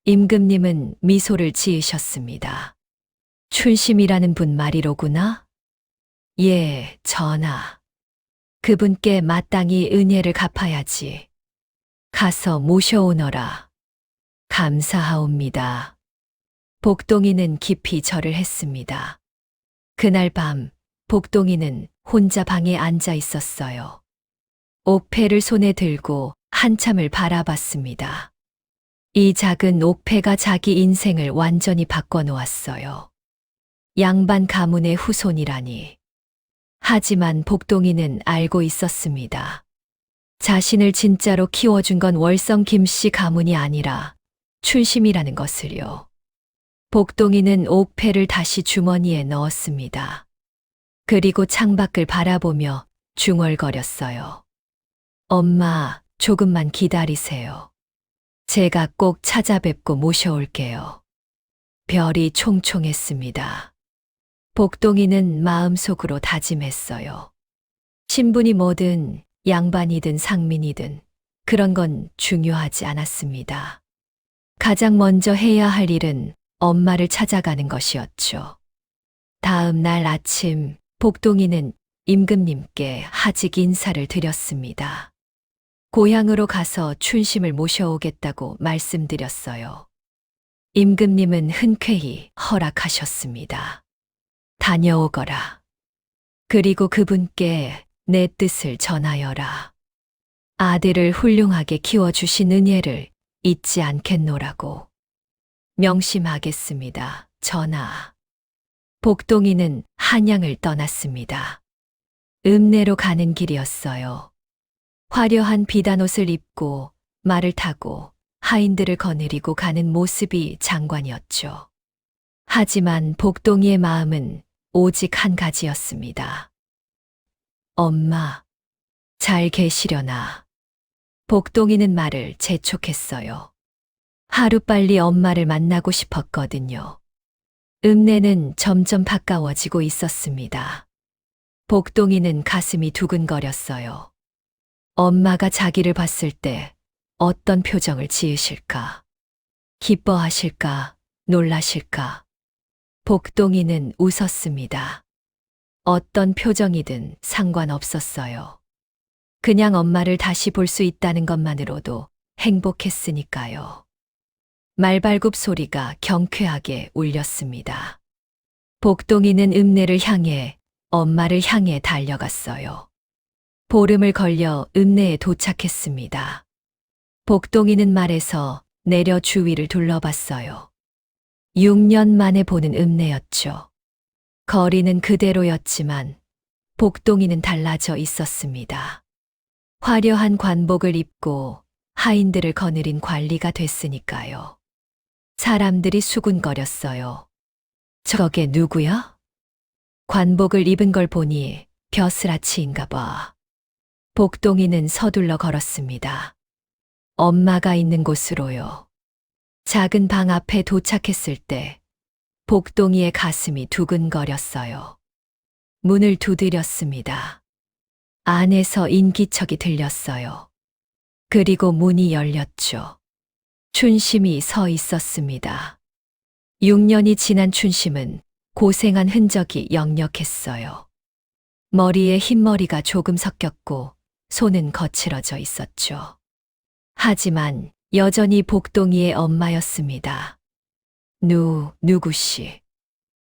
임금님은 미소를 지으셨습니다. 춘심이라는 분 말이로구나? 예, 전하. 그분께 마땅히 은혜를 갚아야지. 가서 모셔오너라. 감사하옵니다. 복동이는 깊이 절을 했습니다. 그날 밤 복동이는 혼자 방에 앉아 있었어요. 옥패를 손에 들고 한참을 바라봤습니다. 이 작은 옥패가 자기 인생을 완전히 바꿔놓았어요. 양반 가문의 후손이라니. 하지만 복동이는 알고 있었습니다. 자신을 진짜로 키워준 건 월성 김씨 가문이 아니라 춘심이라는 것을요. 복동이는 옥패를 다시 주머니에 넣었습니다. 그리고 창밖을 바라보며 중얼거렸어요. 엄마, 조금만 기다리세요. 제가 꼭 찾아뵙고 모셔올게요. 별이 총총했습니다. 복동이는 마음속으로 다짐했어요. 신분이 뭐든 양반이든 상민이든 그런 건 중요하지 않았습니다. 가장 먼저 해야 할 일은 엄마를 찾아가는 것이었죠. 다음 날 아침 복동이는 임금님께 하직 인사를 드렸습니다. 고향으로 가서 춘심을 모셔오겠다고 말씀드렸어요. 임금님은 흔쾌히 허락하셨습니다. 다녀오거라. 그리고 그분께 내 뜻을 전하여라. 아들을 훌륭하게 키워주신 은혜를 잊지 않겠노라고. 명심하겠습니다, 전하. 복동이는 한양을 떠났습니다. 읍내로 가는 길이었어요. 화려한 비단옷을 입고 말을 타고 하인들을 거느리고 가는 모습이 장관이었죠. 하지만 복동이의 마음은 오직 한 가지였습니다. 엄마, 잘 계시려나? 복동이는 말을 재촉했어요. 하루빨리 엄마를 만나고 싶었거든요. 읍내는 점점 가까워지고 있었습니다. 복동이는 가슴이 두근거렸어요. 엄마가 자기를 봤을 때 어떤 표정을 지으실까? 기뻐하실까? 놀라실까? 복동이는 웃었습니다. 어떤 표정이든 상관없었어요. 그냥 엄마를 다시 볼 수 있다는 것만으로도 행복했으니까요. 말발굽 소리가 경쾌하게 울렸습니다. 복동이는 읍내를 향해, 엄마를 향해 달려갔어요. 보름을 걸려 읍내에 도착했습니다. 복동이는 말에서 내려 주위를 둘러봤어요. 6년 만에 보는 읍내였죠. 거리는 그대로였지만 복동이는 달라져 있었습니다. 화려한 관복을 입고 하인들을 거느린 관리가 됐으니까요. 사람들이 수군거렸어요. 저게 누구야? 관복을 입은 걸 보니 벼슬아치인가 봐. 복동이는 서둘러 걸었습니다. 엄마가 있는 곳으로요. 작은 방 앞에 도착했을 때 복동이의 가슴이 두근거렸어요. 문을 두드렸습니다. 안에서 인기척이 들렸어요. 그리고 문이 열렸죠. 춘심이 서 있었습니다. 6년이 지난 춘심은 고생한 흔적이 역력했어요. 머리에 흰머리가 조금 섞였고 손은 거칠어져 있었죠. 하지만 여전히 복동이의 엄마였습니다. 누구시?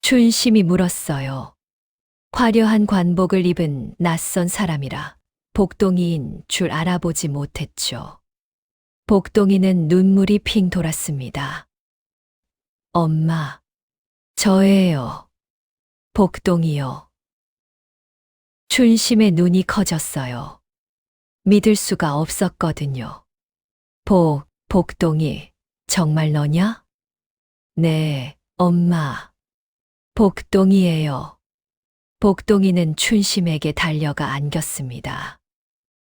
춘심이 물었어요. 화려한 관복을 입은 낯선 사람이라 복동이인 줄 알아보지 못했죠. 복동이는 눈물이 핑 돌았습니다. 엄마, 저예요. 복동이요. 춘심의 눈이 커졌어요. 믿을 수가 없었거든요. 복동이, 정말 너냐? 네, 엄마. 복동이에요. 복동이는 춘심에게 달려가 안겼습니다.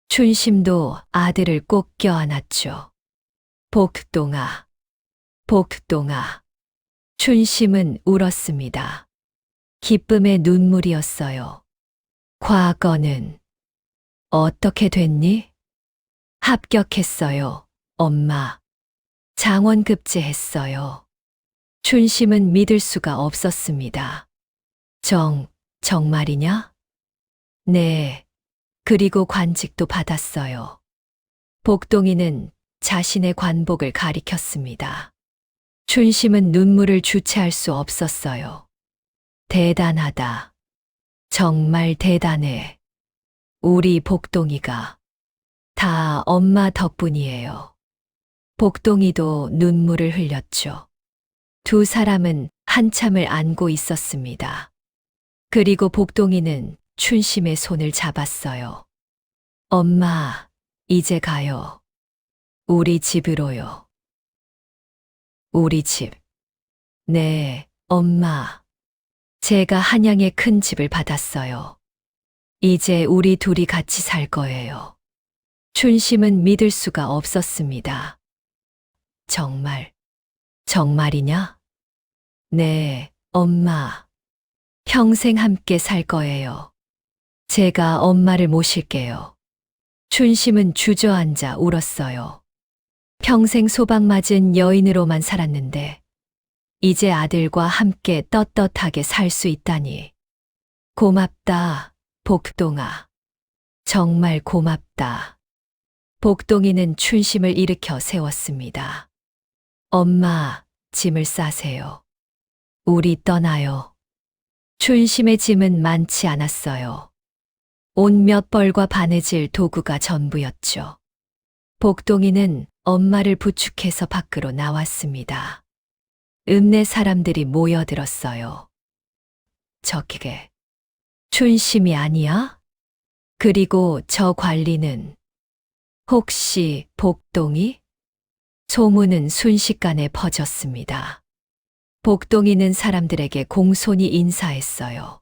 춘심도 아들을 꼭 껴안았죠. 복동아, 복동아. 춘심은 울었습니다. 기쁨의 눈물이었어요. 과거는 어떻게 됐니? 합격했어요, 엄마. 장원급제했어요. 춘심은 믿을 수가 없었습니다. 정말이냐? 네. 그리고 관직도 받았어요. 복동이는 자신의 관복을 가리켰습니다. 춘심은 눈물을 주체할 수 없었어요. 대단하다. 정말 대단해. 우리 복동이가. 다 엄마 덕분이에요. 복동이도 눈물을 흘렸죠. 두 사람은 한참을 안고 있었습니다. 그리고 복동이는 춘심의 손을 잡았어요. 엄마, 이제 가요. 우리 집으로요. 우리 집. 네, 엄마. 제가 한양에 큰 집을 받았어요. 이제 우리 둘이 같이 살 거예요. 춘심은 믿을 수가 없었습니다. 정말이냐? 네, 엄마. 평생 함께 살 거예요. 제가 엄마를 모실게요. 춘심은 주저앉아 울었어요. 평생 소박맞은 여인으로만 살았는데 이제 아들과 함께 떳떳하게 살 수 있다니. 고맙다, 복동아. 정말 고맙다. 복동이는 춘심을 일으켜 세웠습니다. 엄마, 짐을 싸세요. 우리 떠나요. 춘심의 짐은 많지 않았어요. 옷 몇 벌과 바느질 도구가 전부였죠. 복동이는 엄마를 부축해서 밖으로 나왔습니다. 읍내 사람들이 모여들었어요. 저게 춘심이 아니야? 그리고 저 관리는 혹시 복동이? 소문은 순식간에 퍼졌습니다. 복동이는 사람들에게 공손히 인사했어요.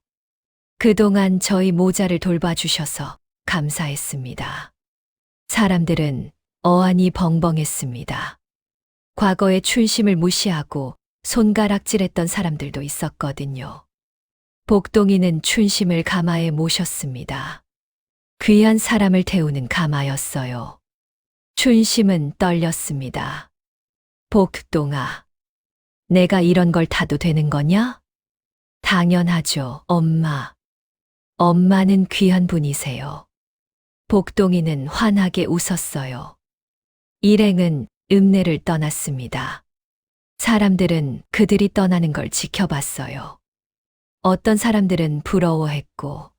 그동안 저희 모자를 돌봐주셔서 감사했습니다. 사람들은 어안이 벙벙했습니다. 과거에 춘심을 무시하고 손가락질했던 사람들도 있었거든요. 복동이는 춘심을 가마에 모셨습니다. 귀한 사람을 태우는 가마였어요. 춘심은 떨렸습니다. 복동아, 내가 이런 걸 타도 되는 거냐? 당연하죠, 엄마. 엄마는 귀한 분이세요. 복동이는 환하게 웃었어요. 일행은 읍내를 떠났습니다. 사람들은 그들이 떠나는 걸 지켜봤어요. 어떤 사람들은 부러워했고,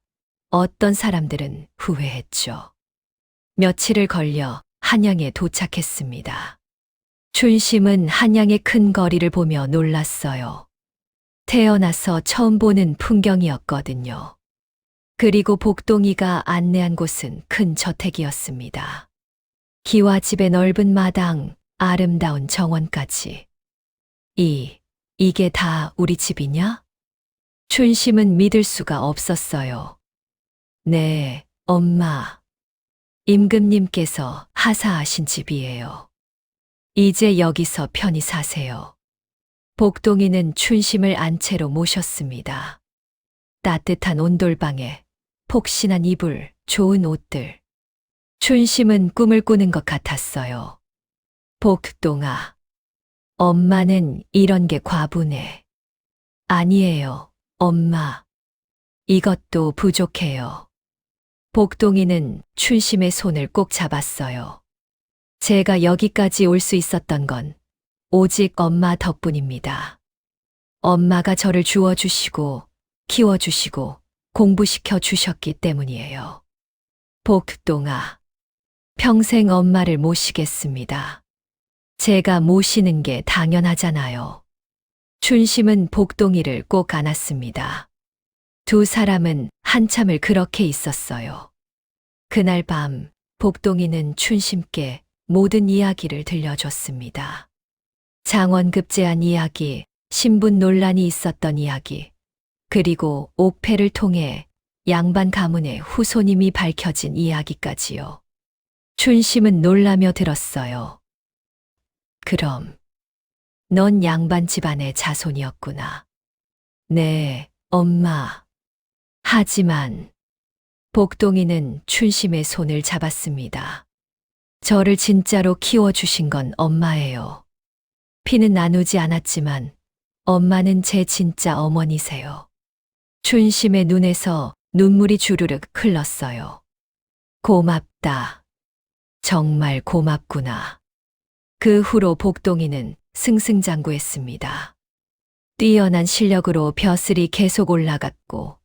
어떤 사람들은 후회했죠. 며칠을 걸려 한양에 도착했습니다. 춘심은 한양의 큰 거리를 보며 놀랐어요. 태어나서 처음 보는 풍경이었거든요. 그리고 복동이가 안내한 곳은 큰 저택이었습니다. 기와집의 넓은 마당, 아름다운 정원까지. 이게 다 우리 집이냐? 춘심은 믿을 수가 없었어요. 네, 엄마. 임금님께서 하사하신 집이에요. 이제 여기서 편히 사세요. 복동이는 춘심을 안채로 모셨습니다. 따뜻한 온돌방에 폭신한 이불, 좋은 옷들. 춘심은 꿈을 꾸는 것 같았어요. 복동아, 엄마는 이런 게 과분해. 아니에요, 엄마. 이것도 부족해요. 복동이는 춘심의 손을 꼭 잡았어요. 제가 여기까지 올 수 있었던 건 오직 엄마 덕분입니다. 엄마가 저를 주워주시고, 키워주시고, 공부시켜 주셨기 때문이에요. 복동아, 평생 엄마를 모시겠습니다. 제가 모시는 게 당연하잖아요. 춘심은 복동이를 꼭 안았습니다. 두 사람은 한참을 그렇게 있었어요. 그날 밤 복동이는 춘심께 모든 이야기를 들려줬습니다. 장원급제한 이야기, 신분 논란이 있었던 이야기, 그리고 옥패를 통해 양반 가문의 후손임이 밝혀진 이야기까지요. 춘심은 놀라며 들었어요. 그럼 넌 양반 집안의 자손이었구나. 네, 엄마. 하지만 복동이는 춘심의 손을 잡았습니다. 저를 진짜로 키워주신 건 엄마예요. 피는 나누지 않았지만 엄마는 제 진짜 어머니세요. 춘심의 눈에서 눈물이 주르륵 흘렀어요. 고맙다. 정말 고맙구나. 그 후로 복동이는 승승장구했습니다. 뛰어난 실력으로 벼슬이 계속 올라갔고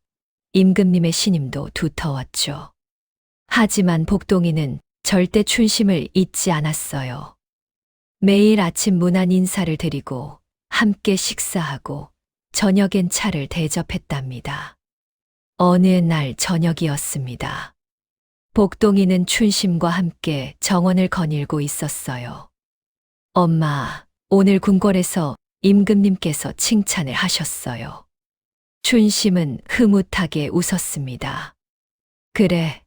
임금님의 신임도 두터웠죠. 하지만 복동이는 절대 춘심을 잊지 않았어요. 매일 아침 문안 인사를 드리고 함께 식사하고 저녁엔 차를 대접했답니다. 어느 날 저녁이었습니다. 복동이는 춘심과 함께 정원을 거닐고 있었어요. 엄마, 오늘 궁궐에서 임금님께서 칭찬을 하셨어요. 춘심은 흐뭇하게 웃었습니다. 그래,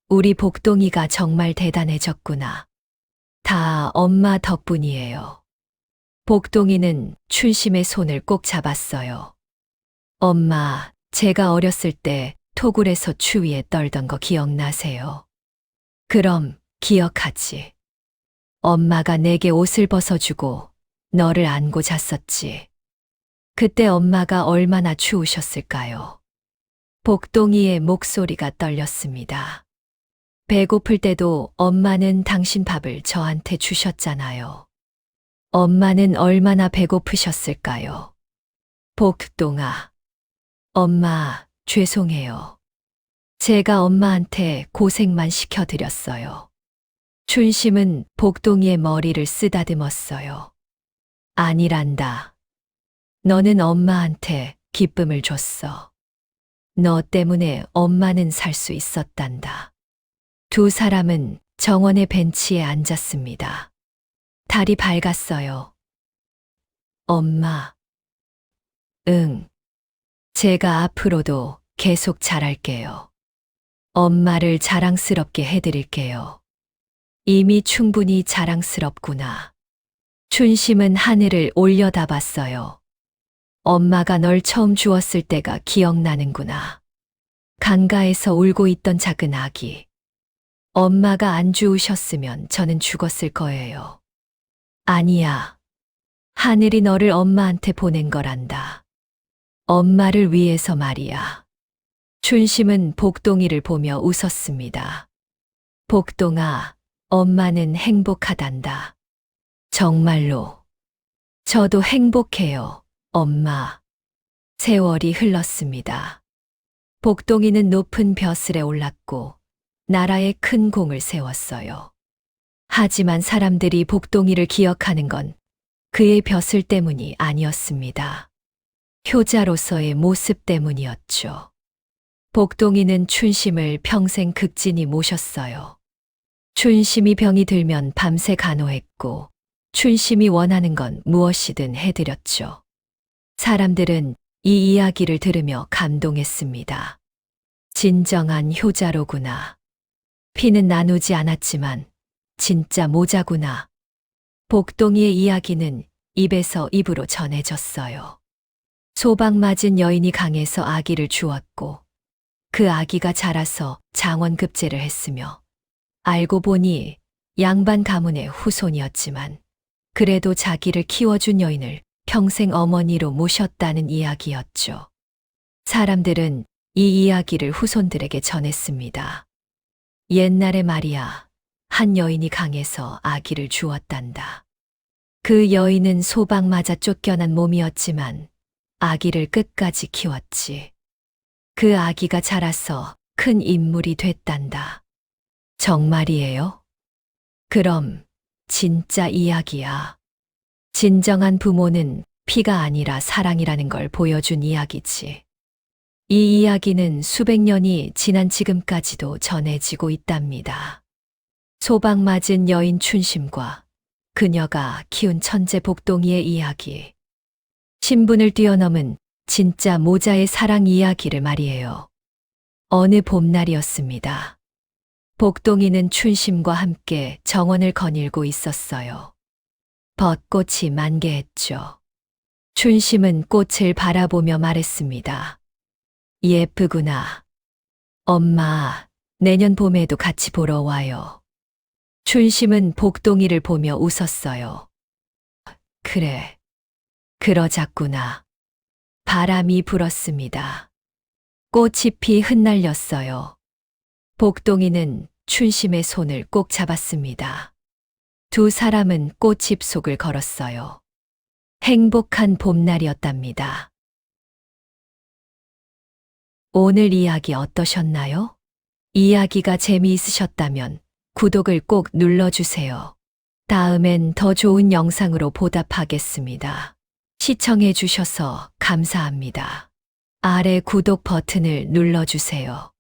우리 복동이가 정말 대단해졌구나. 다 엄마 덕분이에요. 복동이는 춘심의 손을 꼭 잡았어요. 엄마, 제가 어렸을 때 토굴에서 추위에 떨던 거 기억나세요? 그럼 기억하지. 엄마가 내게 옷을 벗어주고 너를 안고 잤었지. 그때 엄마가 얼마나 추우셨을까요? 복동이의 목소리가 떨렸습니다. 배고플 때도 엄마는 당신 밥을 저한테 주셨잖아요. 엄마는 얼마나 배고프셨을까요? 복동아, 엄마, 죄송해요. 제가 엄마한테 고생만 시켜드렸어요. 춘심은 복동이의 머리를 쓰다듬었어요. 아니란다. 너는 엄마한테 기쁨을 줬어. 너 때문에 엄마는 살 수 있었단다. 두 사람은 정원의 벤치에 앉았습니다. 달이 밝았어요. 엄마, 응. 제가 앞으로도 계속 잘할게요. 엄마를 자랑스럽게 해드릴게요. 이미 충분히 자랑스럽구나. 춘심은 하늘을 올려다봤어요. 엄마가 널 처음 주었을 때가 기억나는구나. 강가에서 울고 있던 작은 아기. 엄마가 안 주우셨으면 저는 죽었을 거예요. 아니야. 하늘이 너를 엄마한테 보낸 거란다. 엄마를 위해서 말이야. 춘심은 복동이를 보며 웃었습니다. 복동아, 엄마는 행복하단다. 정말로. 저도 행복해요, 엄마. 세월이 흘렀습니다. 복동이는 높은 벼슬에 올랐고 나라에 큰 공을 세웠어요. 하지만 사람들이 복동이를 기억하는 건 그의 벼슬 때문이 아니었습니다. 효자로서의 모습 때문이었죠. 복동이는 춘심을 평생 극진히 모셨어요. 춘심이 병이 들면 밤새 간호했고 춘심이 원하는 건 무엇이든 해드렸죠. 사람들은 이 이야기를 들으며 감동했습니다. 진정한 효자로구나. 피는 나누지 않았지만 진짜 모자구나. 복동이의 이야기는 입에서 입으로 전해졌어요. 소방 맞은 여인이 강에서 아기를 주었고 그 아기가 자라서 장원급제를 했으며 알고 보니 양반 가문의 후손이었지만 그래도 자기를 키워준 여인을 평생 어머니로 모셨다는 이야기였죠. 사람들은 이 이야기를 후손들에게 전했습니다. 옛날에 말이야, 한 여인이 강에서 아기를 주었단다. 그 여인은 소방 맞아 쫓겨난 몸이었지만 아기를 끝까지 키웠지. 그 아기가 자라서 큰 인물이 됐단다. 정말이에요? 그럼 진짜 이야기야. 진정한 부모는 피가 아니라 사랑이라는 걸 보여준 이야기지. 이 이야기는 수백 년이 지난 지금까지도 전해지고 있답니다. 소방 맞은 여인 춘심과 그녀가 키운 천재 복동이의 이야기. 신분을 뛰어넘은 진짜 모자의 사랑 이야기를 말이에요. 어느 봄날이었습니다. 복동이는 춘심과 함께 정원을 거닐고 있었어요. 벚꽃이 만개했죠. 춘심은 꽃을 바라보며 말했습니다. 예쁘구나. 엄마, 내년 봄에도 같이 보러 와요. 춘심은 복동이를 보며 웃었어요. 그래, 그러자꾸나. 바람이 불었습니다. 꽃잎이 흩날렸어요. 복동이는 춘심의 손을 꼭 잡았습니다. 두 사람은 꽃잎 속을 걸었어요. 행복한 봄날이었답니다. 오늘 이야기 어떠셨나요? 이야기가 재미있으셨다면 구독을 꼭 눌러주세요. 다음엔 더 좋은 영상으로 보답하겠습니다. 시청해 주셔서 감사합니다. 아래 구독 버튼을 눌러주세요.